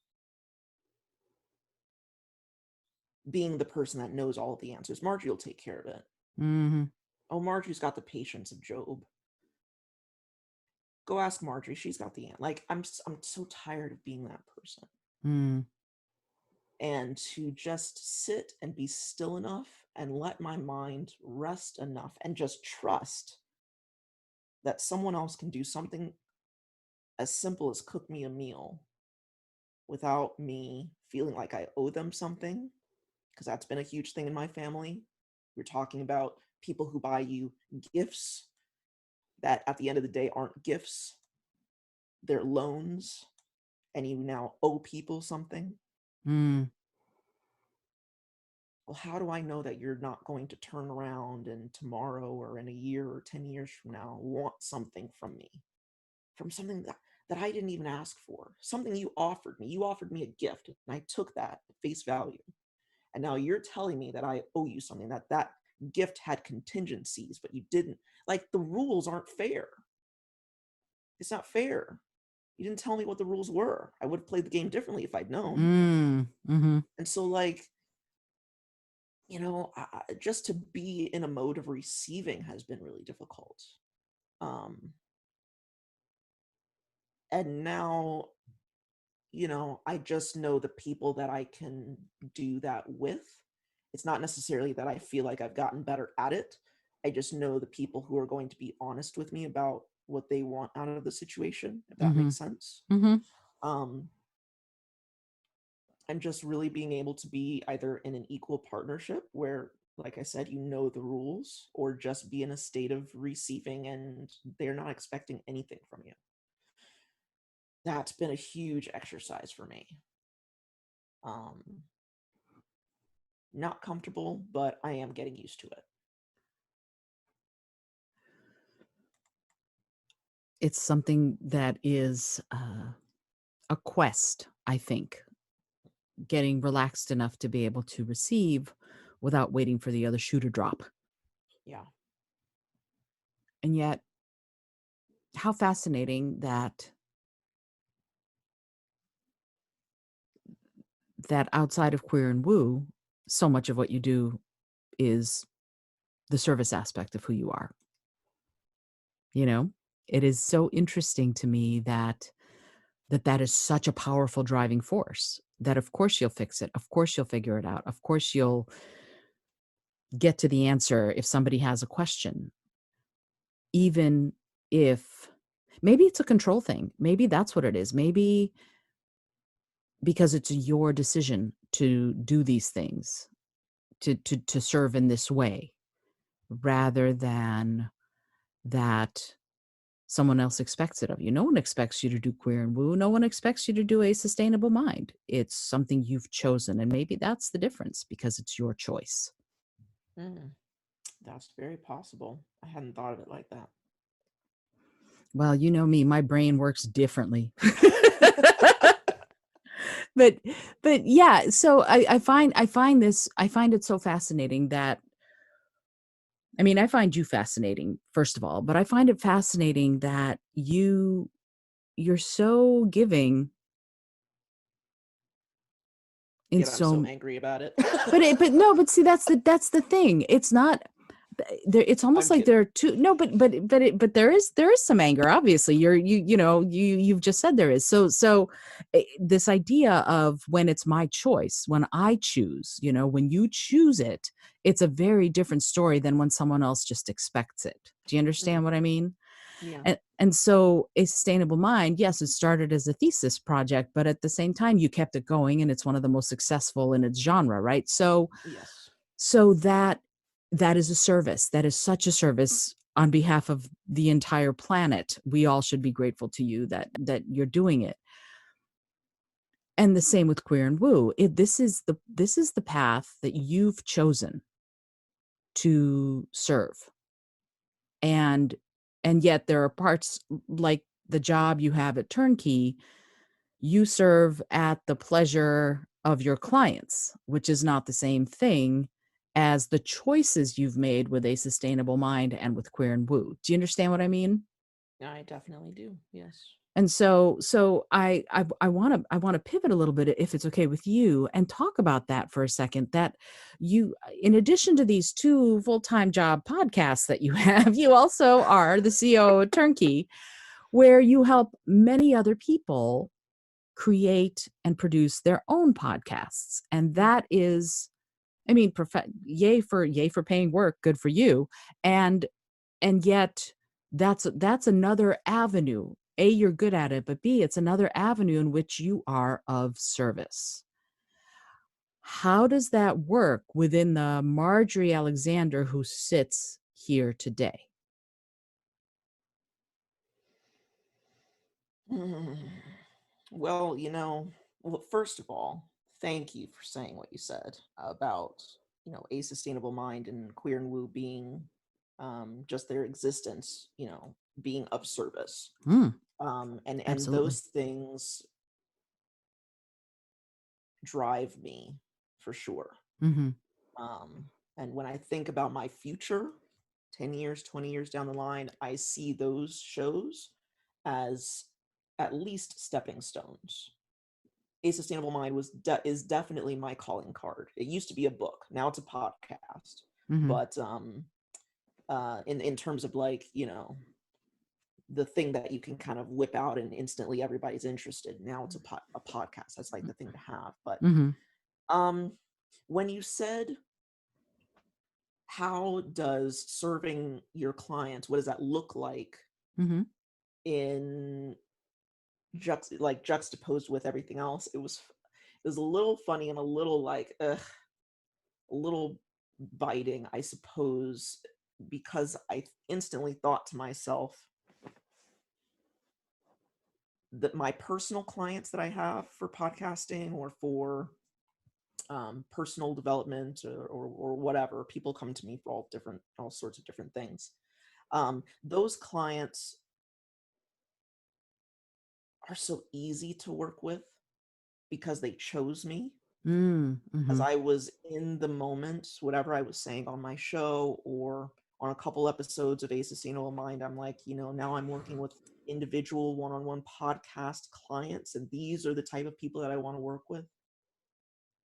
being the person that knows all of the answers. Marjorie will take care of it. mhm. Oh, Marjorie's got the patience of Job. Go ask Marjorie. She's got the answer. Like, I'm so tired of being that person. Mm, And to just sit and be still enough and let my mind rest enough and just trust that someone else can do something as simple as cook me a meal without me feeling like I owe them something, because that's been a huge thing in my family. We're talking about people who buy you gifts that at the end of the day aren't gifts, they're loans, and you now owe people something. mm, Well, how do I know that you're not going to turn around and tomorrow or in a year or 10 years from now want something from me? From something that I didn't even ask for, something you offered me. You offered me a gift, and I took that at face value. And now you're telling me that I owe you something, that gift had contingencies, but you didn't. Like, the rules aren't fair. It's not fair. You didn't tell me what the rules were. I would have played the game differently if I'd known. mm-hmm. And so, like, just to be in a mode of receiving has been really difficult. Um, and now, I just know the people that I can do that with. It's not necessarily that I feel like I've gotten better at it. I just know the people who are going to be honest with me about what they want out of the situation, if that Mm-hmm. makes sense. Mm-hmm. Um, and just really being able to be either in an equal partnership where, like I said, the rules, or just be in a state of receiving and they're not expecting anything from you. That's been a huge exercise for me. Um, Not comfortable, but I am getting used to it. It's something that is a quest, I think, getting relaxed enough to be able to receive without waiting for the other shoe to drop. Yeah. And yet, how fascinating that outside of queer and woo, so much of what you do is the service aspect of who you are. You know, it is so interesting to me that is such a powerful driving force, that of course you'll fix it. Of course you'll figure it out. Of course you'll get to the answer if somebody has a question, even if maybe it's a control thing. Maybe that's what it is. Maybe because it's your decision to do these things, to serve in this way, rather than that someone else expects it of you. No one expects you to do queer and woo. No one expects you to do a sustainable mind. It's something you've chosen. And maybe that's the difference, because it's your choice. Mm, that's very possible. I hadn't thought of it like that. Well, you know me, my brain works differently. but but yeah, so I find it so fascinating that, I mean, I find you fascinating, first of all, but I find it fascinating that you're so giving in Yet I'm so so. angry about it. But no, but see, that's the thing. It's not there. It's almost I'm like there kidding. are two. No, but there is some anger. Obviously, you've just said there is. So this idea of when it's my choice, when I choose, when you choose it, it's a very different story than when someone else just expects it. Do you understand Mm, what I mean? yeah. And so a sustainable mind, yes, it started as a thesis project, but at the same time you kept it going, and it's one of the most successful in its genre, right? Yes. So that is a service. That is such a service on behalf of the entire planet. We all should be grateful to you that you're doing it. And the same with queer and woo. This is the path that you've chosen to serve. And yet there are parts, like the job you have at Turnkey, you serve at the pleasure of your clients, which is not the same thing as the choices you've made with a sustainable mind and with queer and woo. Do you understand what I mean? I definitely do. Yes. And so I want to pivot a little bit, if it's okay with you, and talk about that for a second. That you, in addition to these two full-time job podcasts that you have, you also are the CEO of Turnkey, where you help many other people create and produce their own podcasts. And that is, I mean, yay for paying work, good for you. And yet that's another avenue. A, you're good at it, but B, it's another avenue in which you are of service. How does that work within the Marjorie Alexander who sits here today? Mm. Well, well, first of all, thank you for saying what you said about, a sustainable mind and queer and woo being just their existence, being of service. Mm, And absolutely. those things drive me for sure. Mhm. Um, and when I think about my future, 10 years, 20 years down the line, I see those shows as at least stepping stones. A Sustainable Mind is definitely my calling card. It used to be a book, now it's a podcast. Mhm. But in terms of, like, the thing that you can kind of whip out and instantly everybody's interested. Now it's a podcast. That's like the thing to have. But Mhm. um, when you said, how does serving your clients, what does that look like Mhm. in juxtaposed with everything else? It was a little funny and a little like a little biting, I suppose, because I instantly thought to myself that my personal clients that I have for podcasting or for personal development, or whatever, people come to me for all sorts of different things. Those clients are so easy to work with because they chose me, Mm, as mhm. I was in the moment, whatever I was saying on my show or on a couple episodes of A Sustainable Mind. I'm like, now I'm working with individual one-on-one podcast clients, and these are the type of people that I want to work with.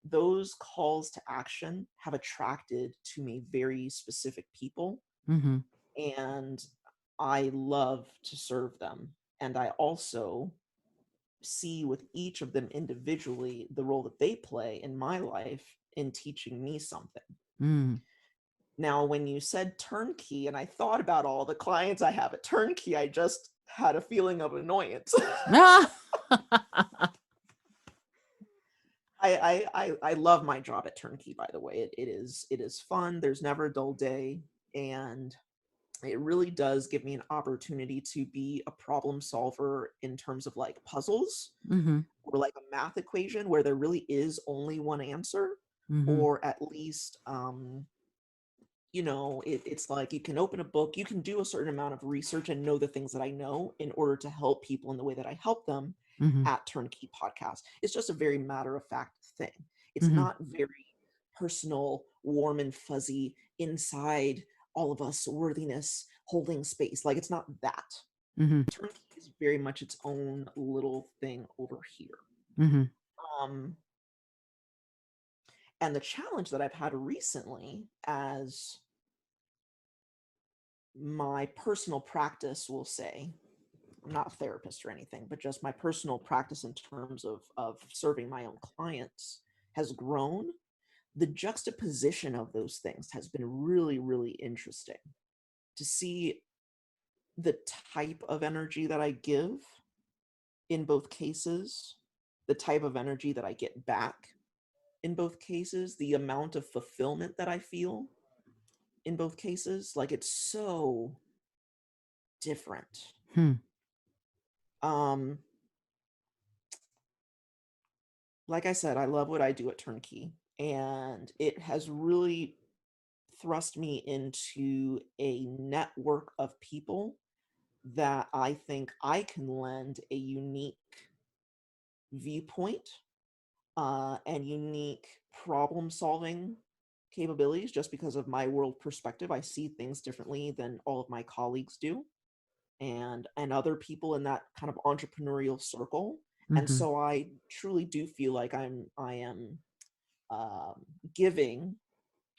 Those calls to action have attracted to me very specific people, Mhm. and I love to serve them. And I also see with each of them individually the role that they play in my life in teaching me something. Mm. Now, when you said turnkey, and I thought about all the clients I have at turnkey, I just had a feeling of annoyance. Ah! I love my job at turnkey, by the way. It is fun. There's never a dull day, and it really does give me an opportunity to be a problem solver in terms of like puzzles Mhm. or like a math equation where there really is only one answer, Mhm. or at least it's like you can open a book, you can do a certain amount of research and know the things that I know in order to help people in the way that I help them Mhm. at Turnkey Podcast. It's just a very matter of fact thing. It's Mhm. not very personal, warm and fuzzy, inside all of us worthiness holding space. Like, it's not that. Mhm. Turnkey is very much its own little thing over here. Mhm. Um, and the challenge that I've had recently, as my personal practice will say, I'm not a therapist or anything, but just my personal practice in terms of serving my own clients has grown. The juxtaposition of those things has been really, really interesting to see the type of energy that I give in both cases, the type of energy that I get back in both cases, the amount of fulfillment that I feel in both cases. Like, it's so different. Hmm. Um, like I said, I love what I do at Turnkey, and it has really thrust me into a network of people that I think I can lend a unique viewpoint and unique problem solving capabilities just because of my world perspective. I see things differently than all of my colleagues do. and other people in that kind of entrepreneurial circle. And Mhm. so I truly do feel like I am um, giving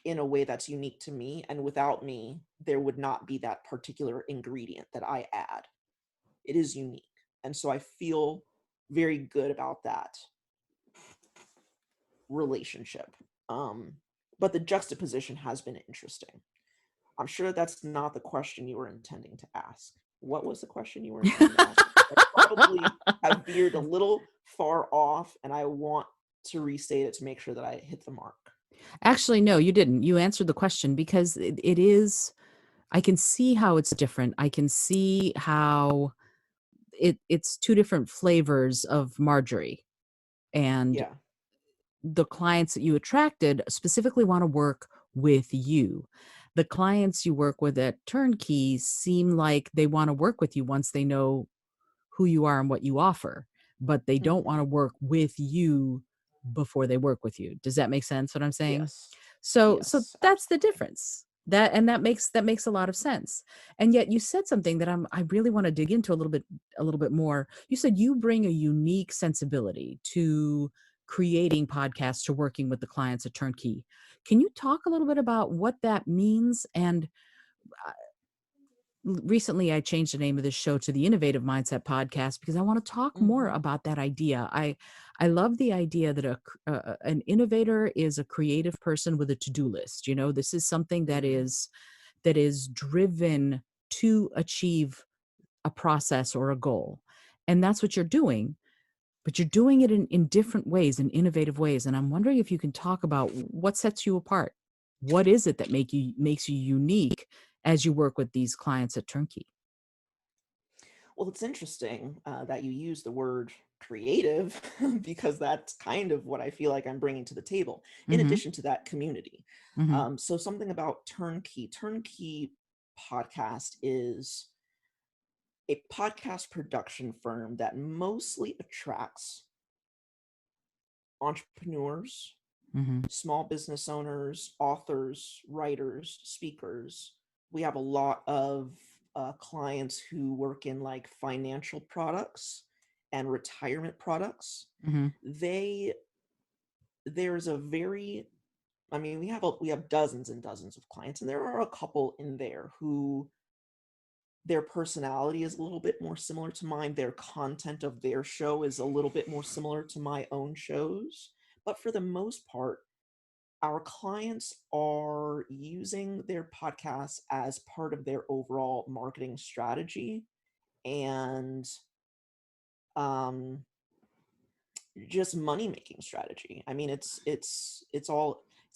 in a way that's unique to me, and without me there would not be that particular ingredient that I add. It is unique, and so I feel very good about that relationship. um but the juxtaposition has been interesting. I'm sure that's not the question you were intending to ask. What was the question you were intending to ask? I probably have veered a little far off, and I want to restate it to make sure that I hit the mark. Actually, no, you didn't. You answered the question because it is I can see how it's different. I can see how it's 2 different flavors of Marjorie, and Yeah. the clients that you attracted specifically wanna work with you. The clients you work with at Turnkey seem like they wanna work with you once they know who you are and what you offer, but they don't Hmm. wanna work with you before they work with you. Does that make sense what I'm saying? Yes. So Yes, that's the absolutely. difference. That makes a lot of sense. And yet you said something that I really wanna dig into a little bit more. You said you bring a unique sensibility to creating podcasts, to working with the clients at Turnkey. Can you talk a little bit about what that means? And recently I changed the name of this show to the Innovative Mindset Podcast because I want to talk more Hmm. about that idea. I love the idea that an innovator is a creative person with a to-do list. You know, this is something Hmm. that is driven to achieve a process or a goal. And that's what you're doing, but you're doing it in different ways, in innovative ways. And I'm wondering if you can talk about what sets you apart. What is it that makes you unique as you work with these clients at Turnkey? Well, it's interesting that you use the word creative because that's kind of what I feel like I'm bringing to the table, in Mhm, addition to that community. mhm, So, something about Turnkey. Turnkey podcast is a podcast production firm that mostly attracts entrepreneurs, mhm, small business owners, authors, writers, speakers. We have a lot of clients who work in like financial products and retirement products. mhm, They there's a very I mean, we have dozens and dozens of clients, and there are a couple in there who their personality is a little bit more similar to mine. Their content of their show is a little bit more similar to my own shows. But for the most part, our clients are using their podcasts as part of their overall marketing strategy, and um, just money making strategy. I mean, it's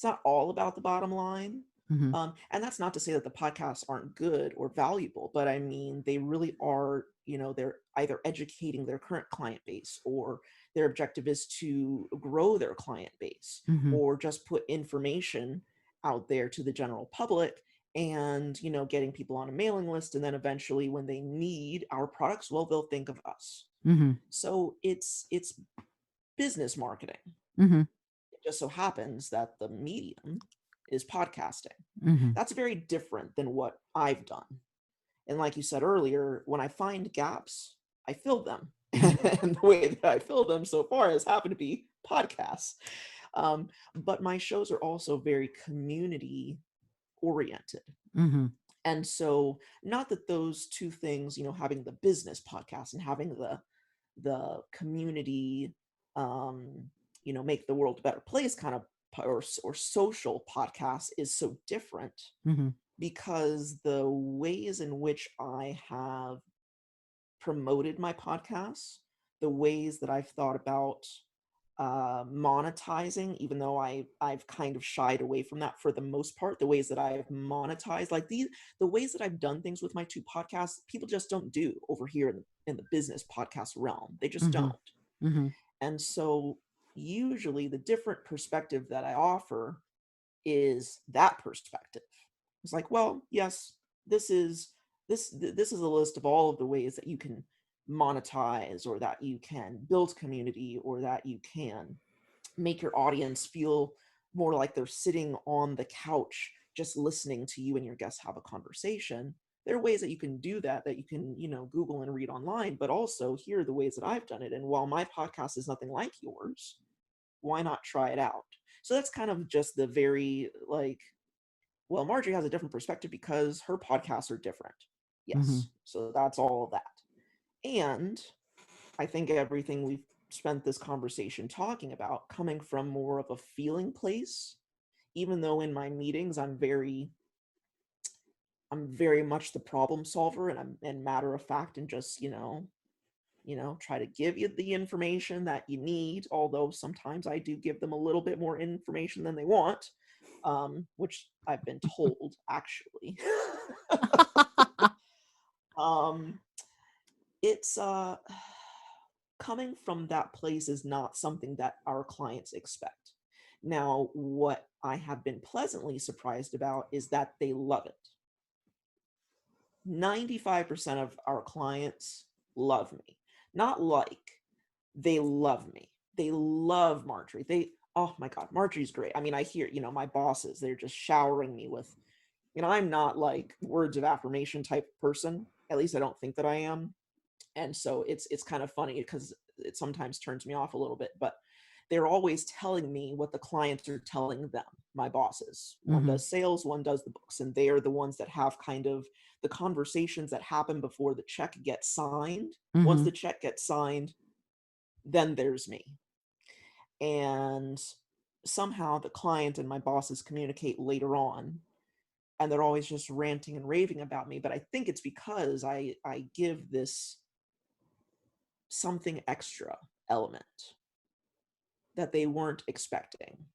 not all about the bottom line. mhm, And that's not to say that the podcasts aren't good or valuable, but I mean, they really are, they're either educating their current client base, or their objective is to grow their client base, mhm, or just put information out there to the general public, and, getting people on a mailing list. And then eventually when they need our products, well, they'll think of us. mhm, So it's business marketing. mhm, It just so happens that the medium is podcasting. mhm, That's very different than what I've done. And like you said earlier, when I find gaps, I fill them. mhm, And the way that I fill them so far has happened to be podcasts. But my shows are also very community oriented. mhm, And so, not that those two things, having the business podcast and having the community, um, make the world a better place kind of or social podcast is so different, mhm, because the ways in which I have promoted my podcasts, the ways that I've thought about monetizing, even though I've kind of shied away from that for the most part. The ways that I've monetized, like the ways that I've done things with my two podcasts, people just don't do over here in the business podcast realm. They just don't. mhm, mhm, And so usually the different perspective that I offer is that perspective. It's like, well, yes, this is this is a list of all of the ways that you can monetize, or that you can build community, or that you can make your audience feel more like they're sitting on the couch just listening to you and your guests have a conversation. there are ways that you can do that, that you can, Google and read online, but also here are the ways that I've done it. And while my podcast is nothing like yours, why not try it out? So that's kind of just the very like, well, Marjorie has a different perspective because her podcasts are different. Mhm. Yes. So that's all of that. And I think everything we've spent this conversation talking about coming from more of a feeling place, even though in my meetings I'm very much the problem solver, and I'm and matter of fact, and just, try to give you the information that you need, although sometimes I do give them a little bit more information than they want, which I've been told actually. um, it's coming from that place is not something that our clients expect. Now, what I have been pleasantly surprised about is that they love it. 95% of our clients love me. Not like, they love me. They love Marjorie. Oh my God, Marjorie's great. I mean, I hear, my bosses, they're just showering me with, I'm not like words of affirmation type person. At least I don't think that I am. And so it's kind of funny because it sometimes turns me off a little bit, but they're always telling me what the clients are telling them, my bosses. One Mhm. does sales, one does the books, and they are the ones that have kind of the conversations that happen before the check gets signed. Once the Mhm. check gets signed, then there's me. And somehow the client and my bosses communicate later on, and they're always just ranting and raving about me, but I think it's because I give this something extra element that they weren't expecting,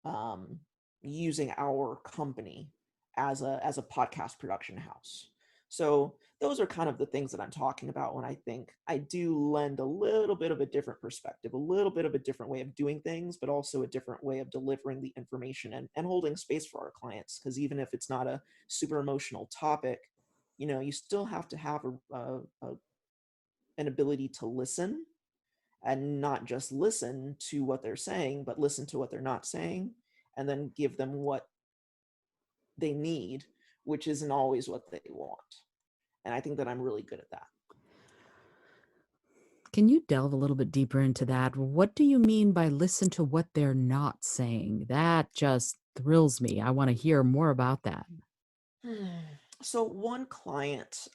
um, using our company as a podcast production house. So those are kind of the things that I'm talking about when I think I do lend a little bit of a different perspective, a little bit of a different way of doing things, but also a different way of delivering the information and holding space for our clients. Because even if it's not a super emotional topic, you still have to have an ability to listen, and not just listen to what they're saying, but listen to what they're not saying, and then give them what they need, which isn't always what they want. And I think that I'm really good at that. Can you delve a little bit deeper into that? What do you mean by listen to what they're not saying? That just thrills me. I want to hear more about that. So one client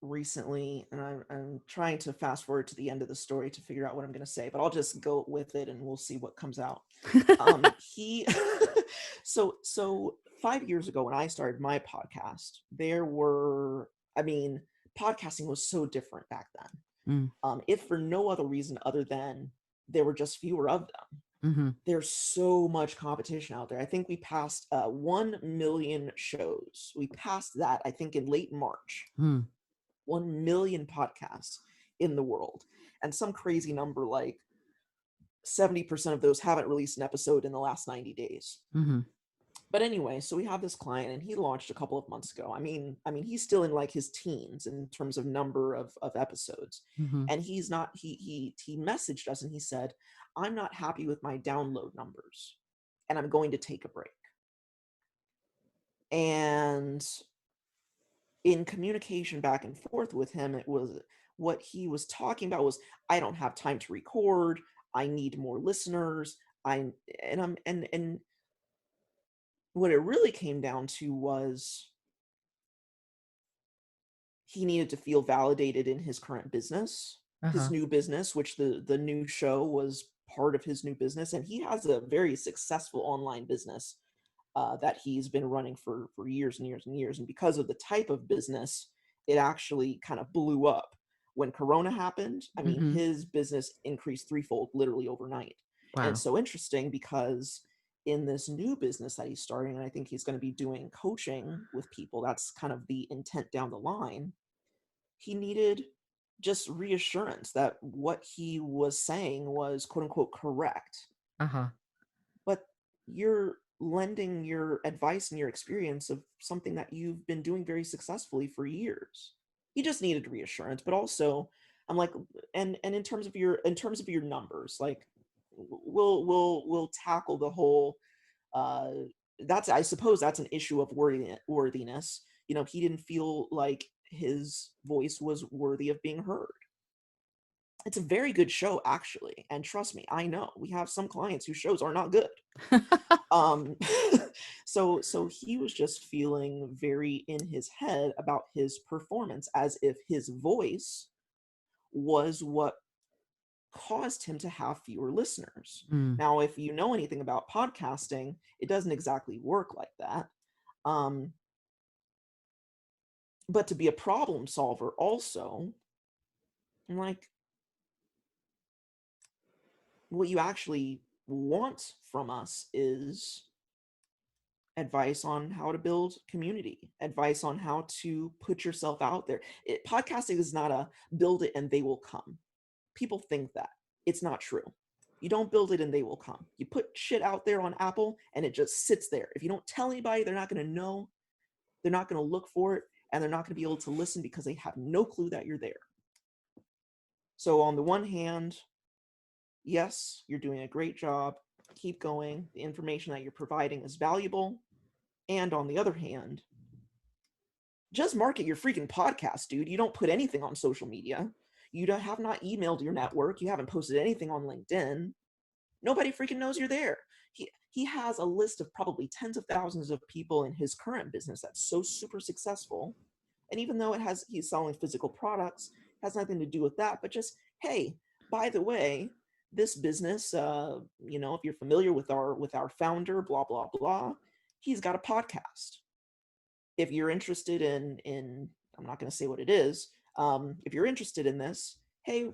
recently, and I'm trying to fast forward to the end of the story to figure out what I'm going to say, but I'll just go with it and we'll see what comes out. He so 5 years ago when I started my podcast, there were, I mean, podcasting was so different back then. Mm. If for no other reason other than there were just fewer of them. Mhm. There's so much competition out there. I think we passed 1 million shows. We passed that, I think, in late March. Mm. 1 million podcasts in the world. And some crazy number like 70% of those haven't released an episode in the last 90 days. Mhm. But anyway, so we have this client and he launched a couple of months ago. I mean he's still in like his teens in terms of number of episodes. Mhm. And he's not he messaged us and he said, "I'm not happy with my download numbers and I'm going to take a break." And in communication back and forth with him, it was what he was talking about was, "I don't have time to record. I need more listeners. I'm and I'm and what it really came down to was he needed to feel validated in his current business, his Uh-huh. new business, which the new show was part of his new business, and he has a very successful online business that he's been running for years and years and years. And because of the type of business, it actually kind of blew up when Corona happened. I mean, Mhm. his business increased threefold literally overnight, and it's Wow. so interesting because in this new business that he's starting, and I think he's going to be doing coaching with people. That's kind of the intent down the line. He needed just reassurance that what he was saying was quote unquote correct. Uh-huh. But you're lending your advice and your experience of something that you've been doing very successfully for years. He just needed reassurance, but also I'm like, and in terms of your numbers, like we'll tackle the whole, uh that's, I suppose that's an issue of worthiness. He didn't feel like his voice was worthy of being heard. It's a very good show, actually, and trust me, I know we have some clients whose shows are not good. Um, so he was just feeling very in his head about his performance, as if his voice was what caused him to have fewer listeners. Mm. Now, if you know anything about podcasting, it doesn't exactly work like that. Um, but to be a problem solver also, like, what you actually want from us is advice on how to build community, advice on how to put yourself out there. Podcasting is not a build it and they will come. People think that. It's not true. You don't build it and they will come. You put shit out there on Apple and it just sits there. If you don't tell anybody, they're not going to know, they're not going to look for it, and they're not going to be able to listen because they have no clue that you're there. So, on the one hand, yes, you're doing a great job. Keep going. The information that you're providing is valuable. And on the other hand, just market your freaking podcast, dude. You don't put anything on social media. You don't have not emailed your network. You haven't posted anything on LinkedIn. Nobody freaking knows you're there. He has a list of probably tens of thousands of people in his current business that's so super successful. And even though he's selling physical products, has nothing to do with that, but just, hey, by the way, this business, if you're familiar with our founder, blah blah blah, he's got a podcast. If you're interested in I'm not going to say what it is. If you're interested in this, hey,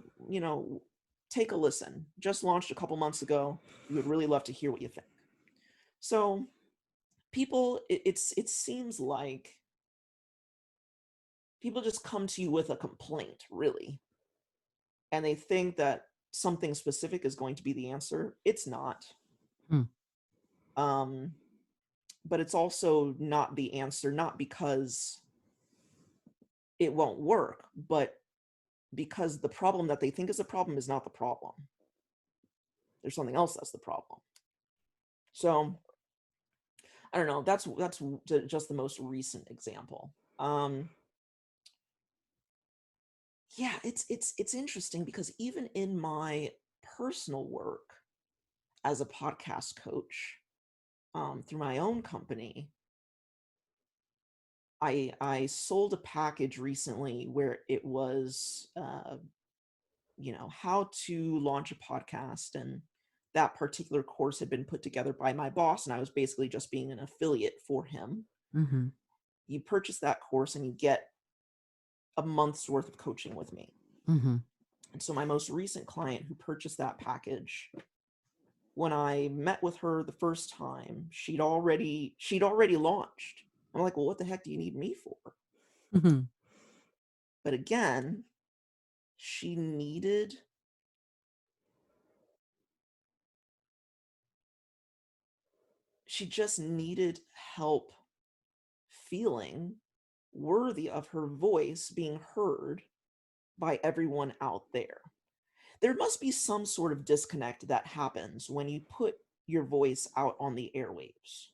take a listen. Just launched a couple months ago. We would really love to hear what you think. So people, it seems like people just come to you with a complaint, really, and they think that something specific is going to be the answer. It's not. Mm. Um, but it's also not the answer, not because it won't work, but because the problem that they think is the problem is not the problem. There's something else that's the problem. So I don't know. That's just the most recent example. Yeah, it's interesting because even in my personal work as a podcast coach, through my own company, I sold a package recently where it was how to launch a podcast, and that particular course had been put together by my boss, and I was basically just being an affiliate for him. Mm-hmm. You purchase that course and you get a month's worth of coaching with me. Mm-hmm. And so my most recent client who purchased that package, when I met with her the first time, she'd already launched. I'm like, well, what the heck do you need me for? Mm-hmm. But again, she just needed help feeling worthy of her voice being heard by everyone out there. There must be some sort of disconnect that happens when you put your voice out on the airwaves.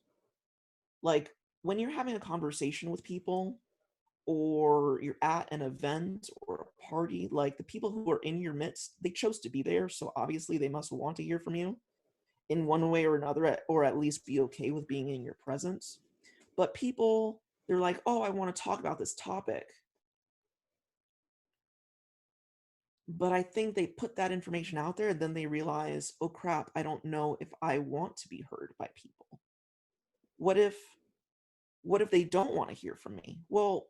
Like when you're having a conversation with people, or you're at an event or a party, like the people who are in your midst, they chose to be there. So obviously they must want to hear from you in one way or another, or at least be okay with being in your presence. But people, they're like, oh, I want to talk about this topic. But I think they put that information out there and then they realize, oh crap, I don't know if I want to be heard by people. What if they don't want to hear from me? Well,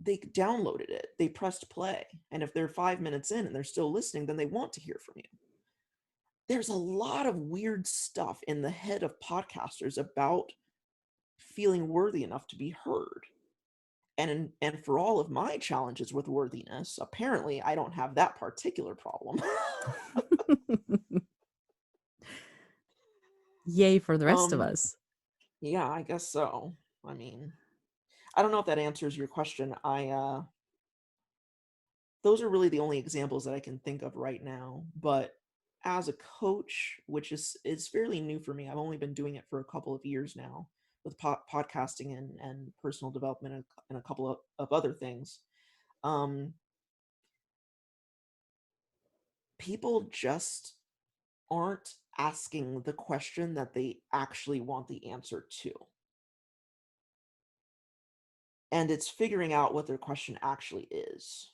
they downloaded it, they pressed play, and if they're 5 minutes in and they're still listening, then they want to hear from you. There's a lot of weird stuff in the head of podcasters about feeling worthy enough to be heard. And for all of my challenges with worthiness, apparently I don't have that particular problem. Yay for the rest of um us. yeah, I guess so. I mean, I don't know if that answers your question. Those are really the only examples that I can think of right now. But as a coach, which is fairly new for me, I've only been doing it for a couple of years now. with podcasting and personal development and a couple of other things. Um, People just aren't asking the question that they actually want the answer to. And it's figuring out what their question actually is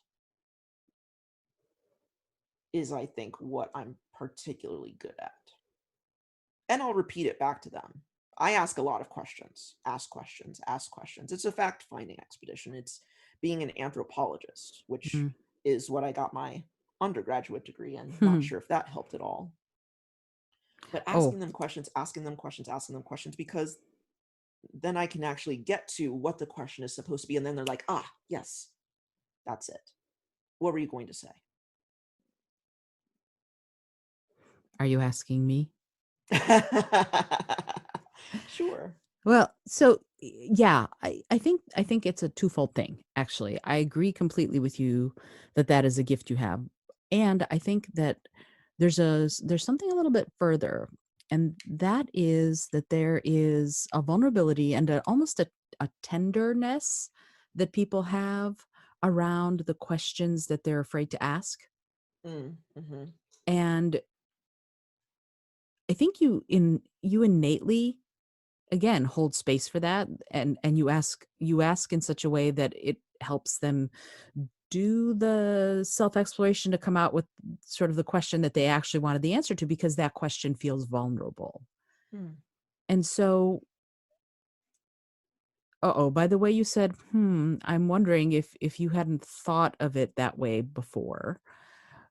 I think what I'm particularly good at. And I'll repeat it back to them. I ask a lot of questions, ask questions, ask questions. It's a fact finding expedition. It's being an anthropologist, which is what I got my undergraduate degree in. Not Mhm. sure if that helped at all. But Oh, asking them questions, asking them questions, asking them questions, because then I can actually get to what the question is supposed to be. And then they're like, ah, yes, that's it. What were you going to say? are you asking me? Sure. Well, so yeah, I think it's a twofold thing, actually. I agree completely with you that that is a gift you have. And I think that there's something a little bit further, and that is that there is a vulnerability and almost a tenderness that people have around the questions that they're afraid to ask. Mm-hmm. And I think you innately again hold space for that, and you ask in such a way that it helps them do the self exploration to come out with sort of the question that they actually wanted the answer to, because that question feels vulnerable. Mm. And so, uh-oh, by the way you said, I'm wondering if you hadn't thought of it that way before,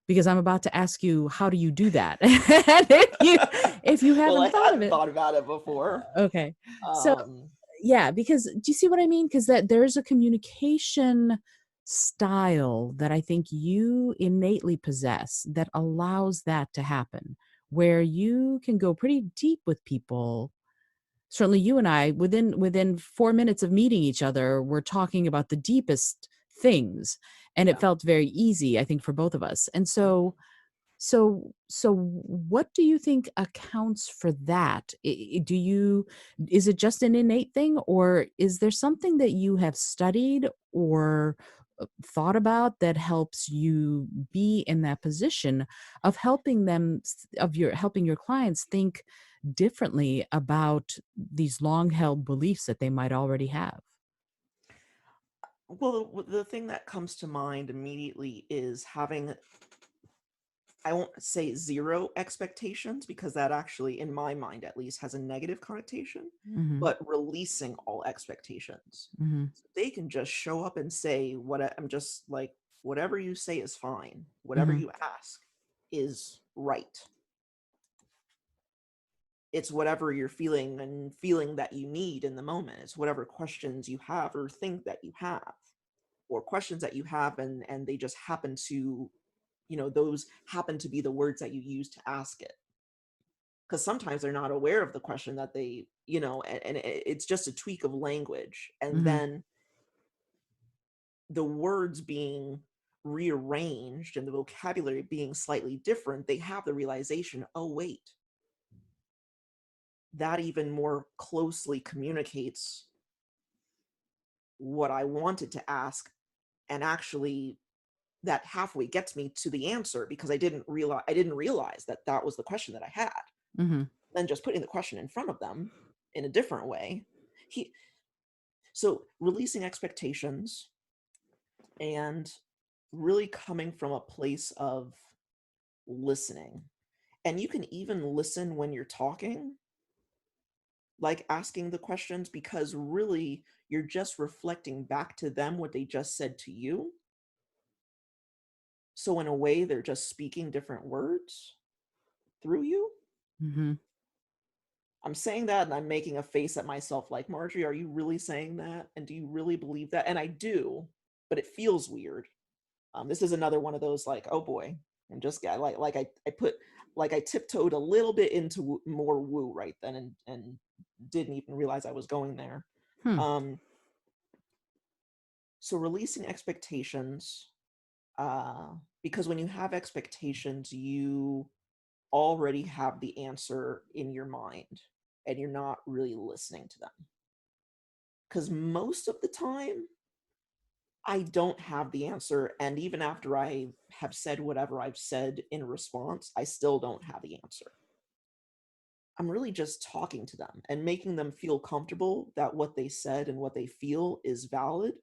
because I'm about to ask you, how do you do that? And if you Well, haven't I thought of hadn't it. thought about it before. Okay. So, Um, yeah, because do you see what I mean? Because that there's a communication style that I think you innately possess that allows that to happen, where you can go pretty deep with people. Certainly you and I, within 4 minutes of meeting each other, we're talking about the deepest things, and it yeah. felt very easy, I think, for both of us. And Mhm. so what do you think accounts for that? Do you is it just an innate thing, or is there something that you have studied or thought about that helps you be in that position of helping your clients think differently about these long held beliefs that they might already have? Well, the thing that comes to mind immediately is having, I won't say zero expectations because that actually, in my mind at least, has a negative connotation, Mhm. but releasing all expectations. Mhm. So they can just show up and say, what I'm just like, whatever you say is fine. Whatever Mhm. you ask is right. It's whatever you're feeling and feeling that you need in the moment. It's whatever questions you have or think that you have, or questions that you have, and they just happen to, those happen to be the words that you use to ask it, because sometimes they're not aware of the question that they, and it's just a tweak of language, and Mhm. then the words being rearranged and the vocabulary being slightly different, they have the realization, oh wait, that even more closely communicates what I wanted to ask, and actually that halfway gets me to the answer, because I didn't realize that that was the question that I had. Mhm. Then just putting the question in front of them in a different way. He So releasing expectations and really coming from a place of listening. And you can even listen when you're talking, like asking the questions, because really you're just reflecting back to them what they just said to you. So in a way, they're just speaking different words through you. Mhm. I'm saying that and I'm making a face at myself like, Marjorie, are you really saying that? And do you really believe that? And I do, but it feels weird. This is another one of those like, oh boy, I'm just I tiptoed a little bit into more woo right then, and didn't even realize I was going there. Hmm. Um, so releasing expectations, because when you have expectations, you already have the answer in your mind, and you're not really listening to them. because most of the time I don't have the answer. And even after I have said whatever I've said in response, I still don't have the answer. I'm really just talking to them and making them feel comfortable that what they said and what they feel is valid,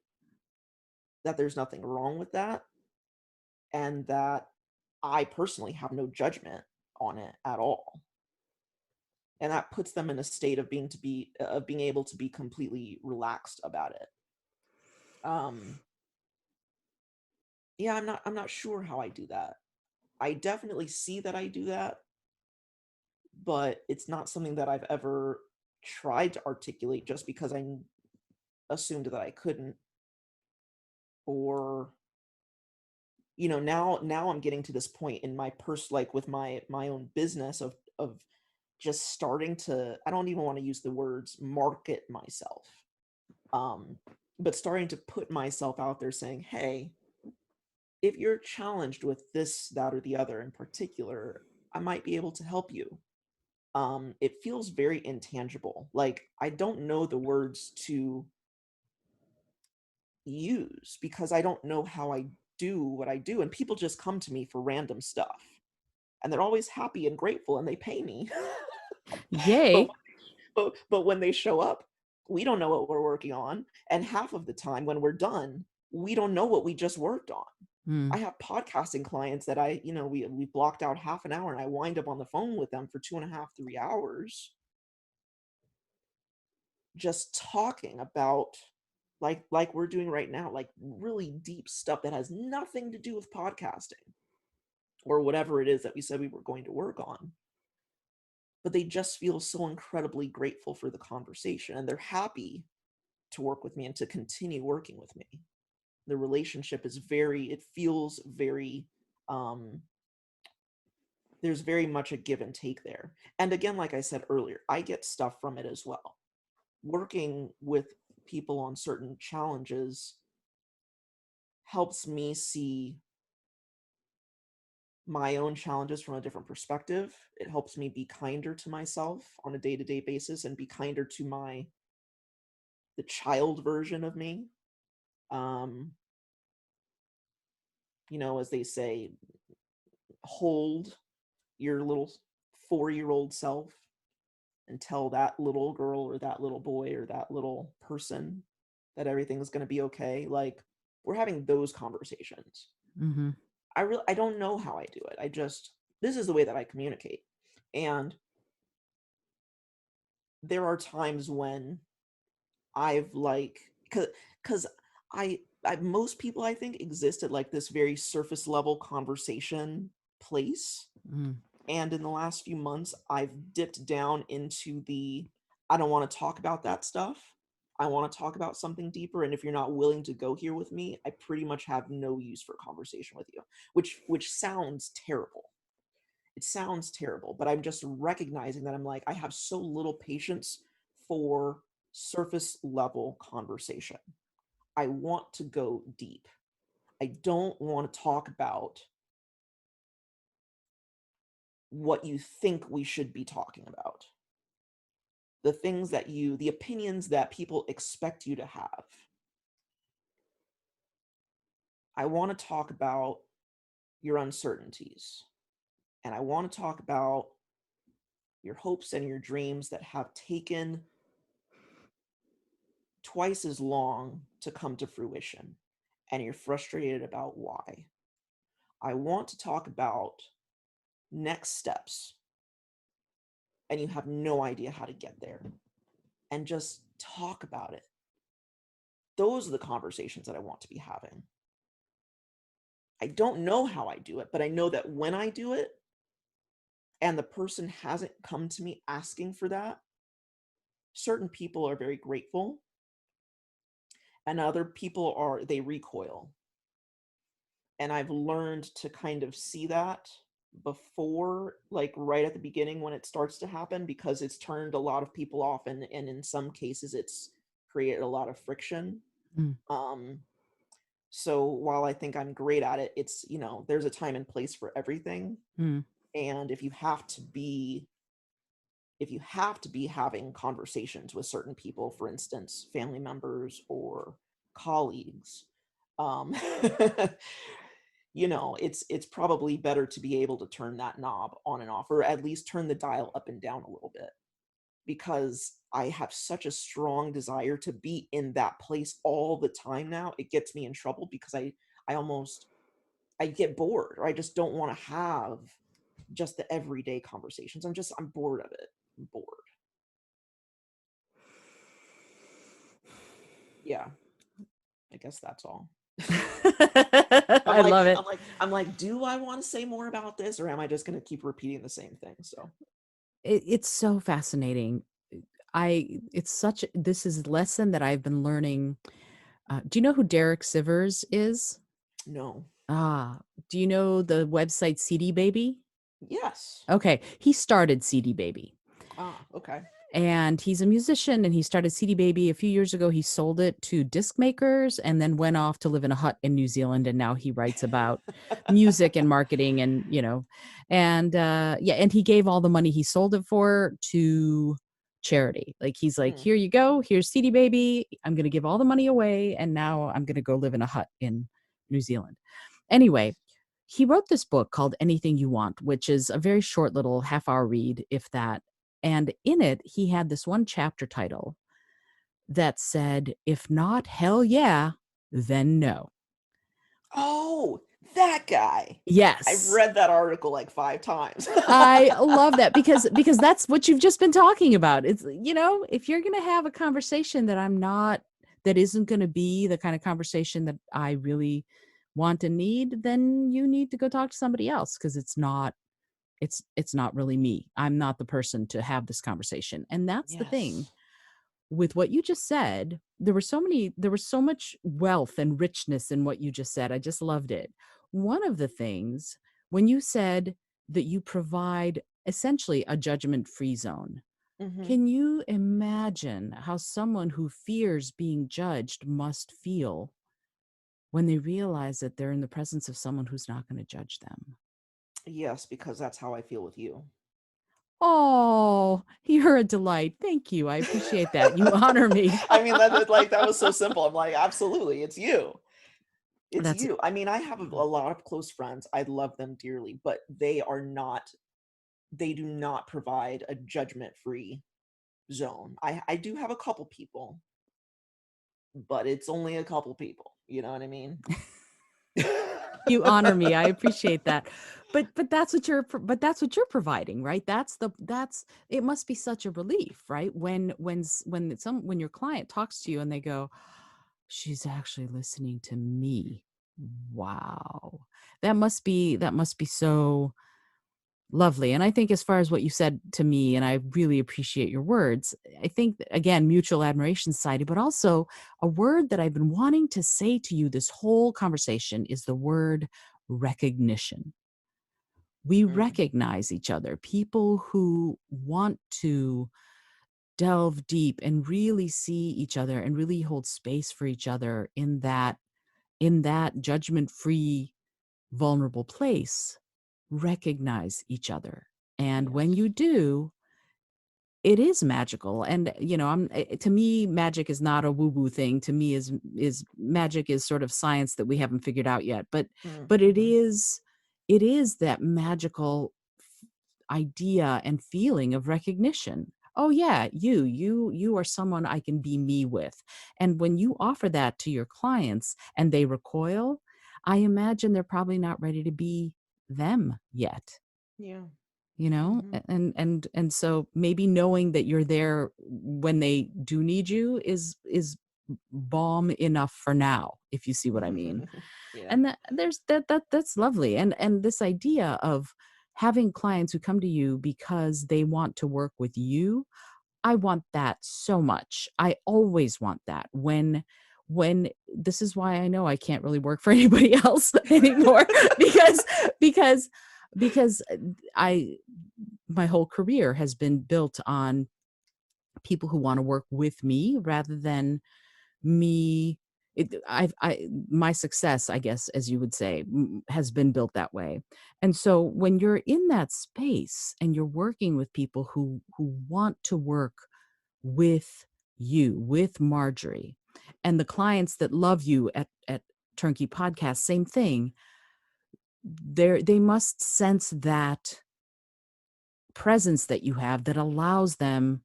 that there's nothing wrong with that, and that I personally have no judgment on it at all. And that puts them in a state of being able to be completely relaxed about it. Um, yeah, I'm not sure how I do that. I definitely see that I do that, but it's not something that I've ever tried to articulate just because assumed that I couldn't, or now I'm getting to this point in my like with my own business of just starting to, I don't even want to use the words market myself. Um but starting to put myself out there saying, "Hey, if you're challenged with this, that, or the other in particular, I might be able to help you." It feels very intangible. Like I don't know the words to use because I don't know how I do what I do, and people just come to me for random stuff. And they're always happy and grateful and they pay me. but Yay. but when they show up, we don't know what we're working on, and half of the time when we're done, we don't know what we just worked on. I Mm. have podcasting clients that we blocked out half an hour and I wind up on the phone with them for 2.5, 3 hours just talking about like we're doing right now, like really deep stuff that has nothing to do with podcasting or whatever it is that we said we were going to work on. But they just feel so incredibly grateful for the conversation and they're happy to work with me and to continue working with me. The relationship is it feels very, um, there's very much a give and take there. And again, like I said earlier, I get stuff from it as well. Working with people on certain challenges helps me see my own challenges from a different perspective. It helps me be kinder to myself on a day-to-day basis and be kinder to the child version of me. Um, as they say, hold your little 4-year-old self and tell that little girl or that little boy or that little person that everything's going to be okay. Like we're having those conversations. Hmm. I don't know how I do it. This is the way that I communicate. And there are times when I've like, cuz most people I think exist at like this very surface level conversation place. Mm. And in the last few months, I've dipped down into I don't want to talk about that stuff. I want to talk about something deeper. And if you're not willing to go here with me, I pretty much have no use for conversation with you, which sounds terrible. It sounds terrible, but I'm just recognizing that I'm like, I have so little patience for surface level conversation. I want to go deep. I don't want to talk about what you think we should be talking about. The opinions that people expect you to have. I want to talk about your uncertainties. And I want to talk about your hopes and your dreams that have taken twice as long to come to fruition. And you're frustrated about why. I want to talk about next steps. And you have no idea how to get there. And just talk about it. Those are the conversations that I want to be having. I don't know how I do it, but I know that when I do it and the person hasn't come to me asking for that, certain people are very grateful and other people they recoil. And I've learned to kind of see that before, like right at the beginning when it starts to happen, because it's turned a lot of people off and in some cases it's created a lot of friction. Mm. Um, so while I think I'm great at it, there's a time and place for everything. Mm. And if you have to be if you have to be having conversations with certain people, for instance, family members or colleagues, um, it's probably better to be able to turn that knob on and off, or at least turn the dial up and down a little bit, because I have such a strong desire to be in that place all the time now. It gets me in trouble because I almost I get bored, or I just don't want to have just the everyday conversations. I'm bored of it. I'm bored. Yeah, I guess that's all. I'm I like love it. I'm like, do I want to say more about this, or am I just going to keep repeating the same thing? So, It's so fascinating. It's such this is a lesson that I've been learning. Do you know who Derek Sivers is? no. Ah, do you know the website CD Baby? Yes. Okay, he started CD Baby. Ah, okay. And he's a musician and he started CD Baby a few years ago. He sold it to disc makers and then went off to live in a hut in New Zealand. And now he writes about music and marketing and, and yeah, and he gave all the money he sold it for to charity. Like he's like, Mm, here you go. Here's CD Baby. I'm going to give all the money away. And now I'm going to go live in a hut in New Zealand. Anyway, he wrote this book called Anything You Want, which is a very short little half-hour read, if that. And in it, he had this one chapter title that said, "If not, hell yeah, then no." oh, that guy. I've Yes. read that article like 5 times. I love that because that's what you've just been talking about. It's, if you're going to have a conversation that isn't going to be the kind of conversation that I really want and need, then you need to go talk to somebody else because it's not really me. I'm not the person to have this conversation. And that's the thing Yes. with what you just said. There was so much wealth and richness in what you just said. I just loved it. One of the things when you said that you provide essentially a judgment-free zone. Hmm. Can you imagine how someone who fears being judged must feel when they realize that they're in the presence of someone who's not going to judge them? Yes, because that's how I feel with you. Oh, you're a delight. Thank you. I appreciate that. You honor me. I mean, that was so simple. I'm like, absolutely, it's you. It's That's you. I mean, I have a lot of close friends. I love them dearly, but they do not provide a judgment-free zone. I do have a couple people, but it's only a couple people. You know what I mean? you honor me. I appreciate that. But that's what you're providing, right? That's it must be such a relief, right? When your client talks to you and they go, "She's actually listening to me." Wow. That must be so lovely. And I think as far as what you said to me, and I really appreciate your words, I think that, again, mutual admiration society, but also a word that I've been wanting to say to you this whole conversation is the word recognition. We Mm, recognize each other, people who want to delve deep and really see each other and really hold space for each other in that judgment-free vulnerable place, recognize each other. And when yes. you do, it is magical. And to me, magic is not a woo-woo thing. To me, is magic is sort of science that we haven't figured out yet. But it Mm-hmm. is that magical idea and feeling of recognition. Oh yeah, you are someone I can be me with. And when you offer that to your clients and they recoil, I imagine they're probably not ready to be them yet, Yeah. A Hmm. and so maybe knowing that you're there when they do need you is balm enough for now, if you see what I mean. Yeah. And that's lovely. And this idea of having clients who come to you because they want to work with you, I want that so much. I always want that. When this is why I know I can't really work for anybody else anymore because because because I my whole career has been built on people who want to work with me rather than me my success, I guess, as you would say, has been built that way. And so when you're in that space and you're working with people who want to work with you, with Marjorie, and the clients that love you at Turnkey Podcast, same thing. They must sense that presence that you have that allows them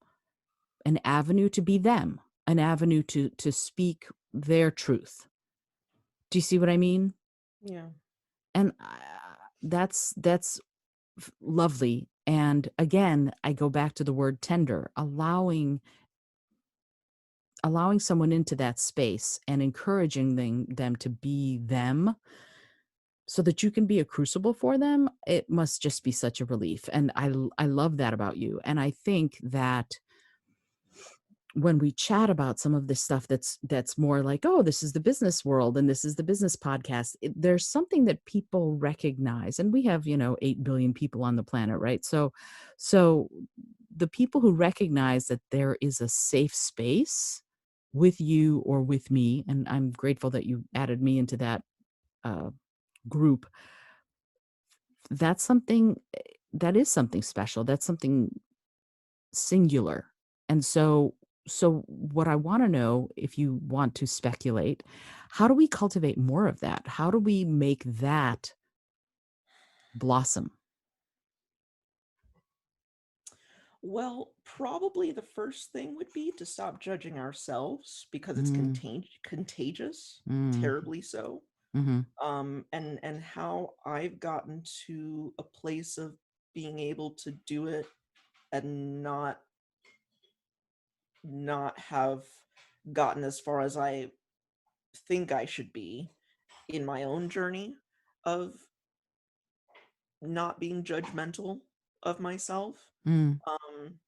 an avenue to be them, an avenue to speak their truth. Do you see what I mean? Yeah. And that's lovely. And again, I go back to the word tender, allowing someone into that space and encouraging them to be them so that you can be a crucible for them. It must just be such a relief. And I love that about you. And I think that when we chat about some of this stuff that's more like, oh, this is the business world and this is the business podcast, there's something that people recognize. And we have, 8 billion people on the planet, right? So the people who recognize that there is a safe space with you or with me, and I'm grateful that you added me into that uh, group, that's something that is something special. That's something singular. And so what I want to know, if you want to speculate, how do we cultivate more of that? How do we make that blossom? Well, probably the first thing would be to stop judging ourselves because it's Mm, contagious, mm, terribly so. mhm, And how I've gotten to a place of being able to do it and not have gotten as far as I think I should be in my own journey of not being judgmental of myself. mm. Um,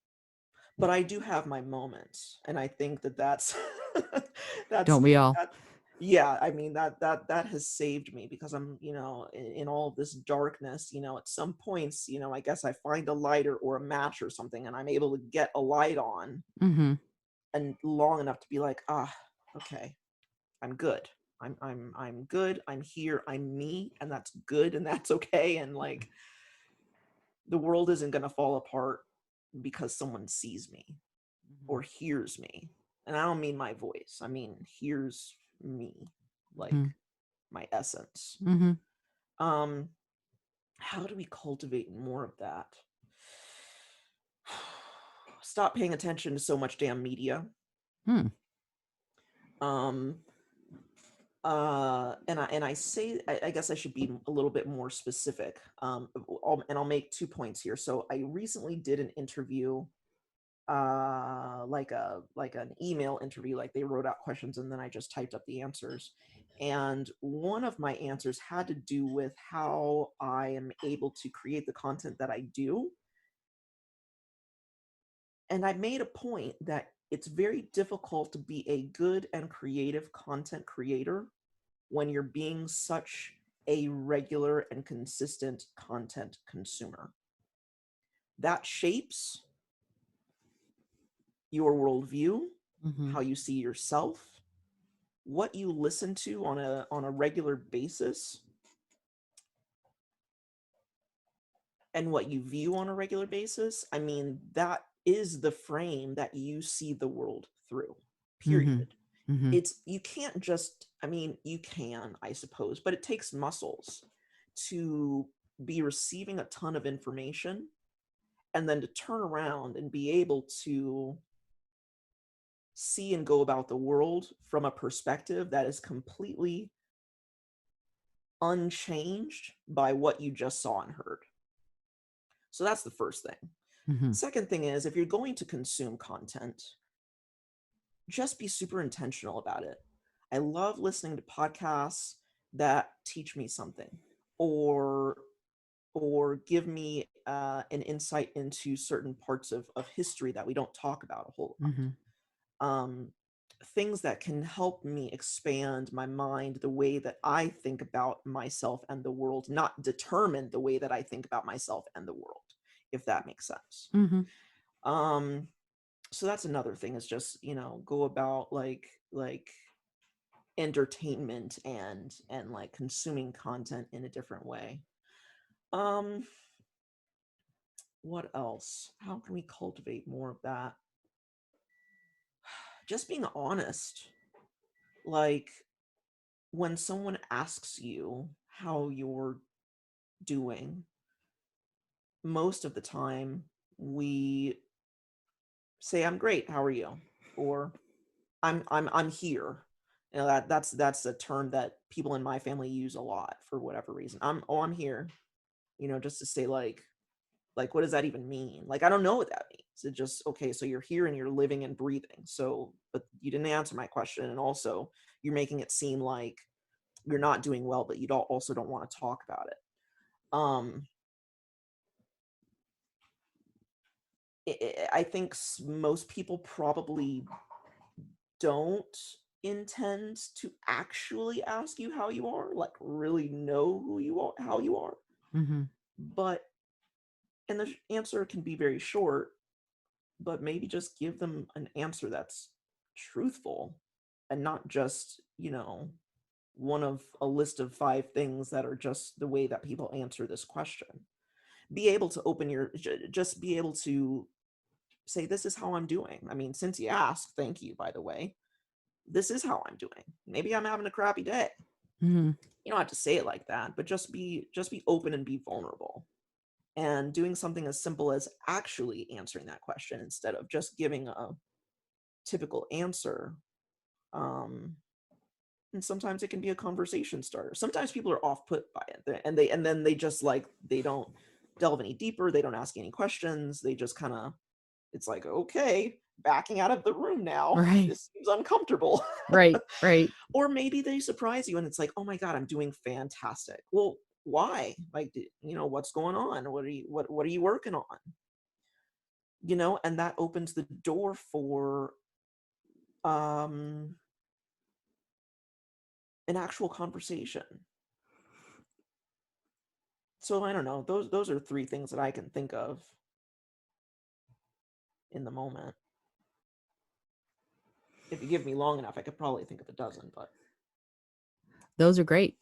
but I do have my moments, and I think that that's that's Don't we all? that. Yeah, I mean that has saved me because I'm, in all of this darkness, at some points, I guess I find a lighter or a match or something, and I'm able to get a light on, Mhm, and long enough to be like, okay, I'm good. I'm good. I'm here. I'm me, and that's good, and that's okay. And like the world isn't gonna fall apart because someone sees me mhm, or hears me. And I don't mean my voice. I mean hears me, like mhm, my essence. mhm, Um, how do we cultivate more of that? Stop paying attention to so much damn media. hmm, Um, and I say I guess I should be a little bit more specific. And I'll make 2 points here. So I recently did an interview, like an email interview, like they wrote out questions and then I just typed up the answers. And one of my answers had to do with how I am able to create the content that I do. And I made a point that it's very difficult to be a good and creative content creator when you're being such a regular and consistent content consumer. That shapes your worldview, mhm, how you see yourself, what you listen to on a regular basis, and what you view on a regular basis. I mean, that is the frame that you see the world through. mhm, Period. mhm, It's you can't just, I mean, you can, I suppose, but it takes muscles to be receiving a ton of information and then to turn around and be able to see and go about the world from a perspective that is completely unchanged by what you just saw and heard. So that's the first thing. mhm, Second thing is, if you're going to consume content, just be super intentional about it. I love listening to podcasts that teach me something, or give me an insight into certain parts of history that we don't talk about a whole mhm, lot. Things that can help me expand my mind, the way that I think about myself and the world, not determine the way that I think about myself and the world, if that makes sense. mhm, Um, so that's another thing, is just, go about like entertainment and like consuming content in a different way. Um, what else? How can we cultivate more of that? Just being honest. Like when someone asks you how you're doing, most of the time we say, "I'm great. How are you?" Or I'm here. You know, that's a term that people in my family use a lot for whatever reason. I'm here. You know, just to say like what does that even mean? Like I don't know what that means. It just okay, so you're here and you're living and breathing. So, but you didn't answer my question, and also you're making it seem like you're not doing well, but you don't also don't want to talk about it. Um, I think most people probably don't intend to actually ask you how you are, like really know who you are, how you are. Mhm. But and the answer can be very short, but maybe just give them an answer that's truthful and not just, one of a list of five things that are just the way that people answer this question. Be able to just be able to say, this is how I'm doing. I mean, since you asked, thank you, by the way. This is how I'm doing. Maybe I'm having a crappy day. Mhm. You don't have to say it like that, but just be open and be vulnerable. And doing something as simple as actually answering that question instead of just giving a typical answer. Um, and sometimes it can be a conversation starter. Sometimes people are off put by it, and then they just like they don't delve any deeper. They don't ask any questions. They just kind of it's like okay, backing out of the room now. Right. This seems uncomfortable. Right. Right. Or maybe they surprise you and it's like, oh my god, I'm doing fantastic. Well, why? Like, what's going on? What are you working on? And that opens the door for um an actual conversation. So I don't know. Those are three things that I can think of in the moment. If you give me long enough, I could probably think of a dozen, but Those are great.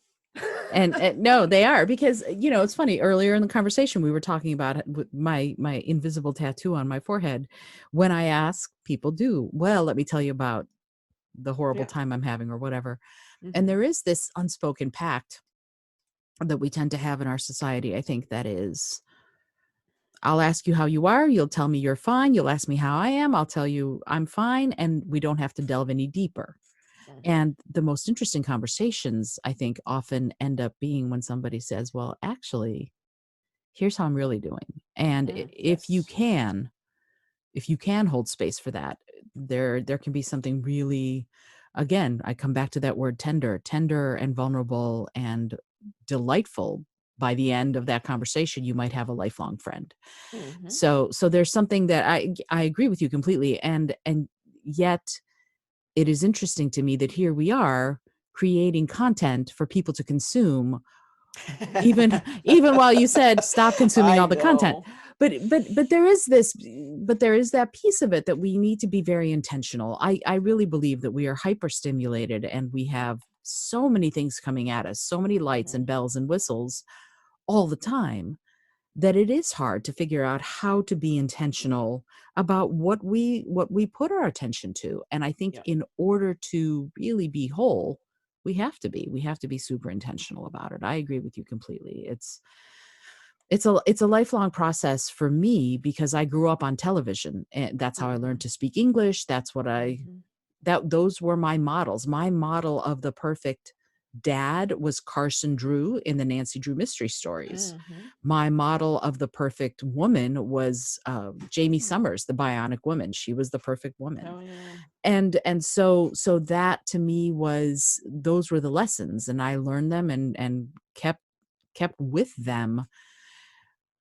And no, they are because it's funny. Earlier in the conversation, we were talking about my invisible tattoo on my forehead. When I ask, people do. Well, let me tell you about the horrible yeah. time I'm having, or whatever. And Hmm. there is this unspoken pact that we tend to have in our society. I think that is, I'll ask you how you are. You'll tell me you're fine. You'll ask me how I am. I'll tell you I'm fine, and we don't have to delve any deeper. Hmm. And the most interesting conversations, I think, often end up being when somebody says, well, actually, here's how I'm really doing. And if you Yes. can, hold space for that, there can be something really, again, I come back to that word tender and vulnerable and delightful. By the end of that conversation, you might have a lifelong friend. Hmm. So there's something that I agree with you completely. And yet it is interesting to me that here we are creating content for people to consume, even while you said stop consuming I all the content. know. But there is this, but there is that piece of it that we need to be very intentional. I really believe that we are hyper stimulated and we have so many things coming at us, so many lights Hmm. and bells and whistles all the time, that it is hard to figure out how to be intentional about what we put our attention to. And I think Yeah. in order to really be whole, we have to be super intentional about it. I agree with you completely. It's a lifelong process for me because I grew up on television, and that's how I learned Hmm. to speak English. That's what I Hmm. that those were my models. My model of the perfect dad was Carson Drew in the Nancy Drew mystery stories. Hmm. My model of the perfect woman was Jamie Hmm. Summers, the Bionic Woman. She was the perfect woman. Oh yeah. And so that to me was, those were the lessons, and I learned them and kept with them,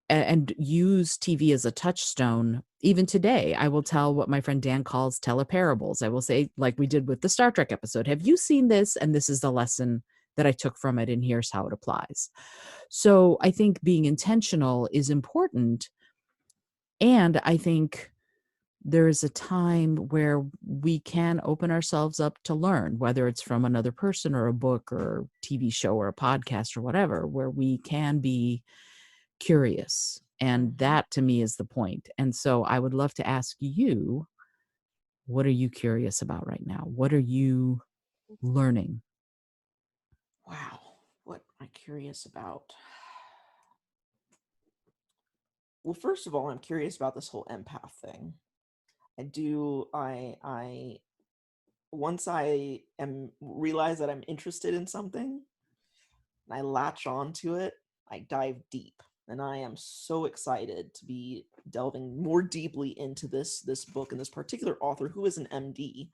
and use TV as a touchstone. Even today, I will tell what my friend Dan calls teleparables. I will say, like we did with the Star Trek episode, have you seen this? And this is the lesson that I took from it, and here's how it applies. So I think being intentional is important. And I think there is a time where we can open ourselves up to learn, whether it's from another person or a book or TV show or a podcast or whatever, where we can be curious. And Mhm. that to me is the point. And so I would love to ask you, what are you curious about right now? What are you learning? Wow. What am I curious about? Well, first of all, I'm curious about this whole empath thing. I once I am realize that I'm interested in something and I latch on to it, I dive deep. And I am so excited to be delving more deeply into this book and this particular author who is an MD.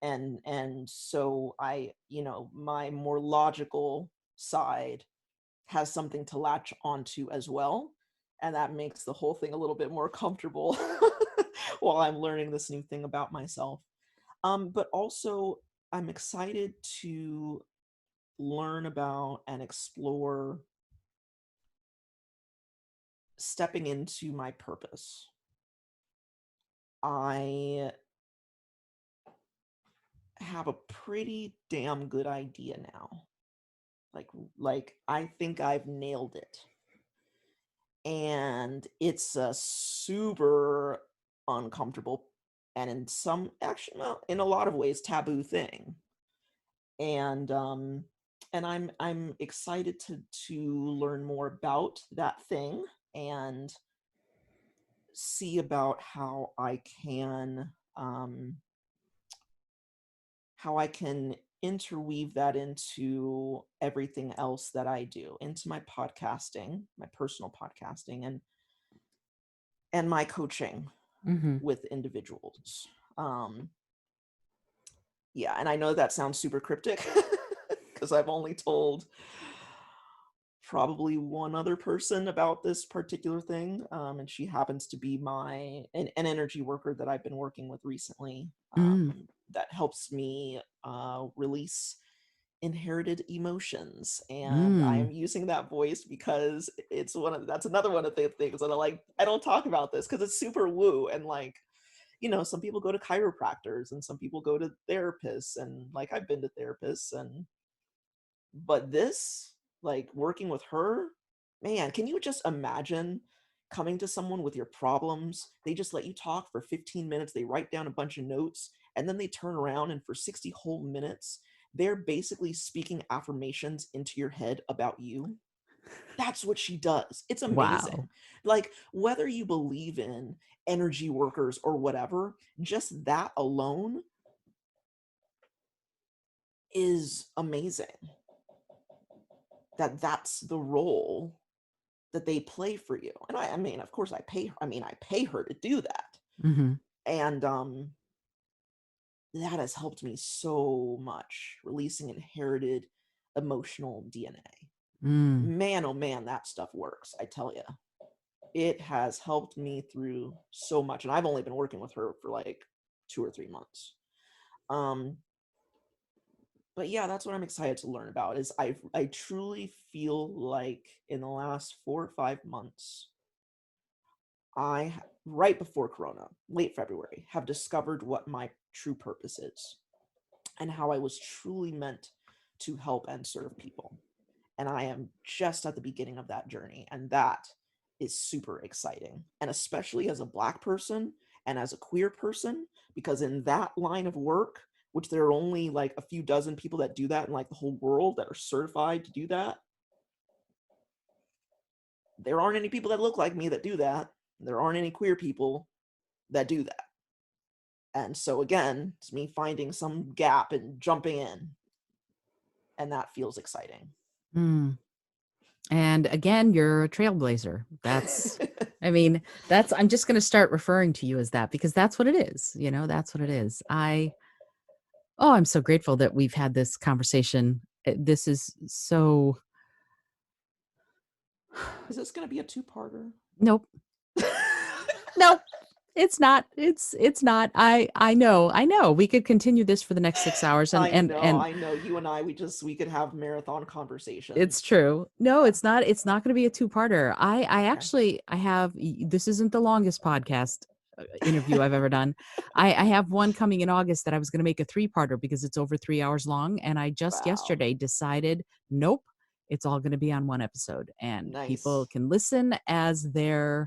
And so I, my more logical side has something to latch onto as well. And that makes the whole thing a little bit more comfortable while I'm learning this new thing about myself. But also, I'm excited to learn about and explore stepping into my purpose. I have a pretty damn good idea now. Like like I think I've nailed it. And it's a super uncomfortable and in some actually well, in a lot of ways taboo thing. And I'm excited to learn more about that thing and see about how I can interweave that into everything else that I do, into my podcasting, my personal podcasting and my coaching Hmm. with individuals. Um, yeah, and I know that sounds super cryptic because I've only told probably one other person about this particular thing, and she happens to be an energy worker that I've been working with recently. Mm, That helps me release inherited emotions, and I mm, am using that voice because that's another one of the things that I don't talk about this because it's super woo and like some people go to chiropractors and some people go to therapists, and like I've been to therapists, and but this, like working with her, man, can you just imagine coming to someone with your problems? They just let you talk for 15 minutes, they write down a bunch of notes, and then they turn around and for 60 whole minutes, they're basically speaking affirmations into your head about you. That's what she does. It's wow. amazing. Like, whether you believe in energy workers or whatever, just that alone is amazing. That's the role that they play for you. And I mean, of course I pay her to do that. Hmm. And that has helped me so much releasing inherited emotional DNA. Mm, Man, oh man, that stuff works. I tell you. It has helped me through so much, and I've only been working with her for like 2 or 3 months. Um but yeah, that's what I'm excited to learn about is I truly feel like in the last 4 or 5 months right before Corona, late February, have discovered what my true purpose is and how I was truly meant to help and serve people. And I am just at the beginning of that journey. And that is super exciting. And especially as a Black person and as a queer person, because in that line of work, which there are only like a few dozen people that do that in like the whole world that are certified to do that, there aren't any people that look like me that do that. There aren't any queer people that do that. And so again, it's me finding some gap and jumping in, and that feels exciting. mm. And again, you're a trailblazer. I mean, I'm just going to start referring to you as that because that's what it is. That's what it is. I'm so grateful that we've had this conversation. This is so, Is this going to be a two-parter? nope, nope. It's not. It's not. I know. We could continue this for the next 6 hours and I know. You and I, we could have marathon it's conversations. true. No, Yeah. it's not going to be a two-parter. I Okay. actually I have this isn't the longest podcast. interview I've ever done. I have one coming in August that I was going to make a 3-parter because it's over 3 hours long. And I just Wow. yesterday decided, nope, it's all going to be on one episode and people Nice. can listen as they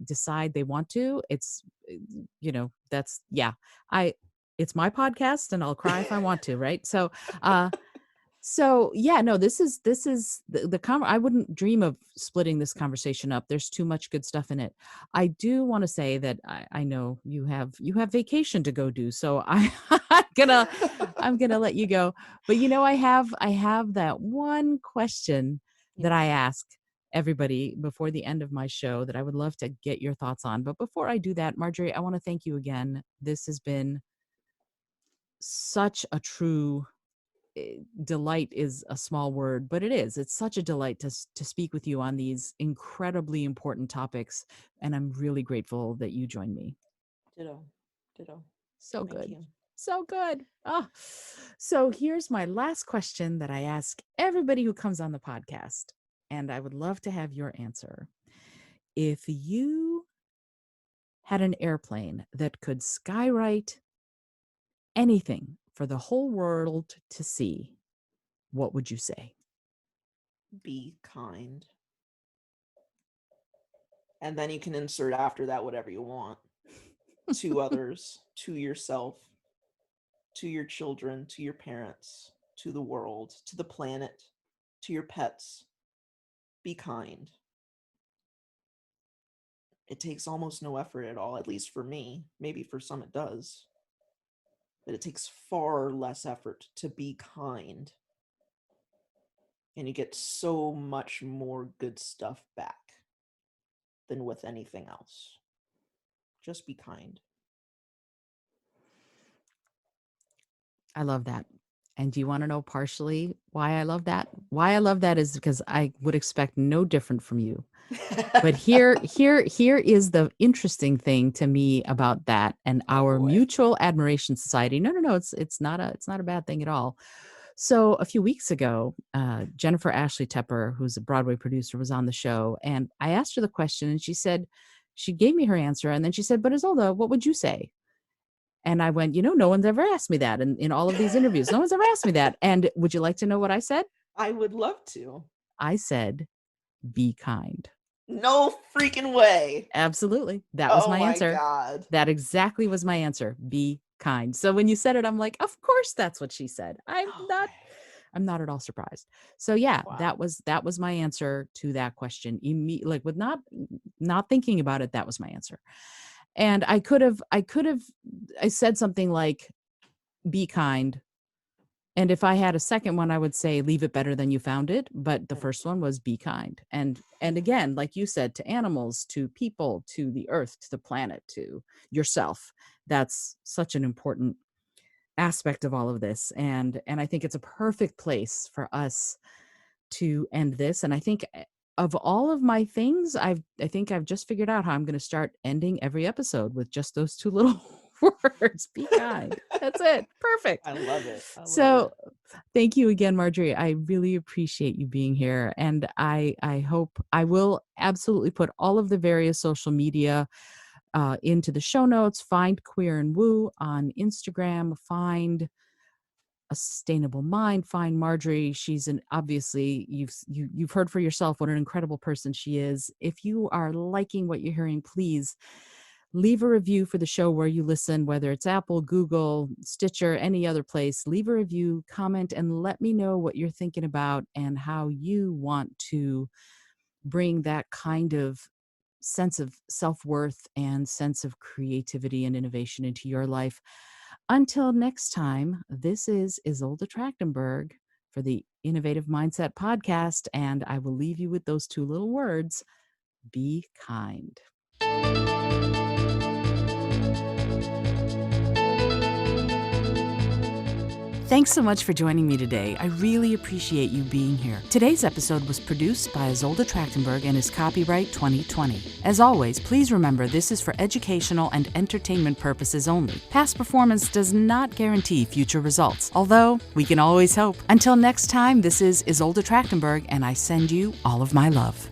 decide they want to. That's, yeah, I, it's my podcast and I'll cry if I want to. Right. So yeah, no, this is I wouldn't dream of splitting this conversation up. There's too much good stuff in it. I do want to say that I know you have vacation to go do, so I'm gonna I'm gonna let you go. But I have that one question that I Yeah. ask everybody before the end of my show that I would love to get your thoughts on. But before I do that, Marjorie, I want to thank you again. This has been such a true delight is a small word, but it is. It's such a delight to speak with you on these incredibly important topics, and I'm really grateful that you joined me. Ditto. Ditto. So Thank good. you. So good. Oh, so here's my last question that I ask everybody who comes on the podcast, and I would love to have your answer. If you had an airplane that could skywrite anything for the whole world to see, what would you say? Be kind. And then you can insert after that whatever you want, to others, to yourself, to your children, to your parents, to the world, to the planet, to your pets. Be kind. It takes almost no effort at all, at least for me. Maybe for some it does. But it takes far less effort to be kind. And you get so much more good stuff back than with anything else. Just be kind. I love that. And do you want to know partially why I love that? Why I love that is because I would expect no different from you. But here is the interesting thing to me about that and Oh our boy. mutual admiration society. No, it's not a bad thing at all. So a few weeks ago, Jennifer Ashley Tepper, who's a Broadway producer, was on the show, and I asked her the question, and she gave me her answer, and then she said, "But Isolde, what would you say?" And I went, no one's ever asked me that in all of these interviews. No one's ever asked me that. And would you like to know what I said? I would love to. I said, be kind. No freaking way. Absolutely. That was Oh my my answer. God. That exactly was my answer. Be kind. So when you said it, I'm like, of course that's what she said. I'm No not way. I'm not at all surprised. So yeah, that Wow. was that was my answer to that question. Like with not thinking about it, that was my answer. And I said something like be kind. And if I had a second one, I would say leave it better than you found it. But the first one was be kind. And again, like you said, to animals, to people, to the earth, to the planet, to yourself. That's such an important aspect of all of this. And I think it's a perfect place for us to end this. And I think of all of my things, I think I've just figured out how I'm going to start ending every episode with just those two little words. Be kind. That's it. Perfect. I love it. I love So it. thank you again, Marjorie. I really appreciate you being here. And I hope I will absolutely put all of the various social media into the show notes. Find Queer and Woo on Instagram. Find A Sustainable Mind. Find Marjorie. She's obviously you've heard for yourself what an incredible person she is. If you are liking what you're hearing, please leave a review for the show where you listen, whether it's Apple, Google, Stitcher, any other place. Leave a review, comment, and let me know what you're thinking about and how you want to bring that kind of sense of self-worth and sense of creativity and innovation into your life. Until next time, this is Isolde Trachtenberg for the Innovative Mindset Podcast, and I will leave you with those two little words: be kind. Thanks so much for joining me today. I really appreciate you being here. Today's episode was produced by Isolde Trachtenberg and is copyright 2020. As always, please remember this is for educational and entertainment purposes only. Past performance does not guarantee future results, although we can always hope. Until next time, this is Isolde Trachtenberg, and I send you all of my love.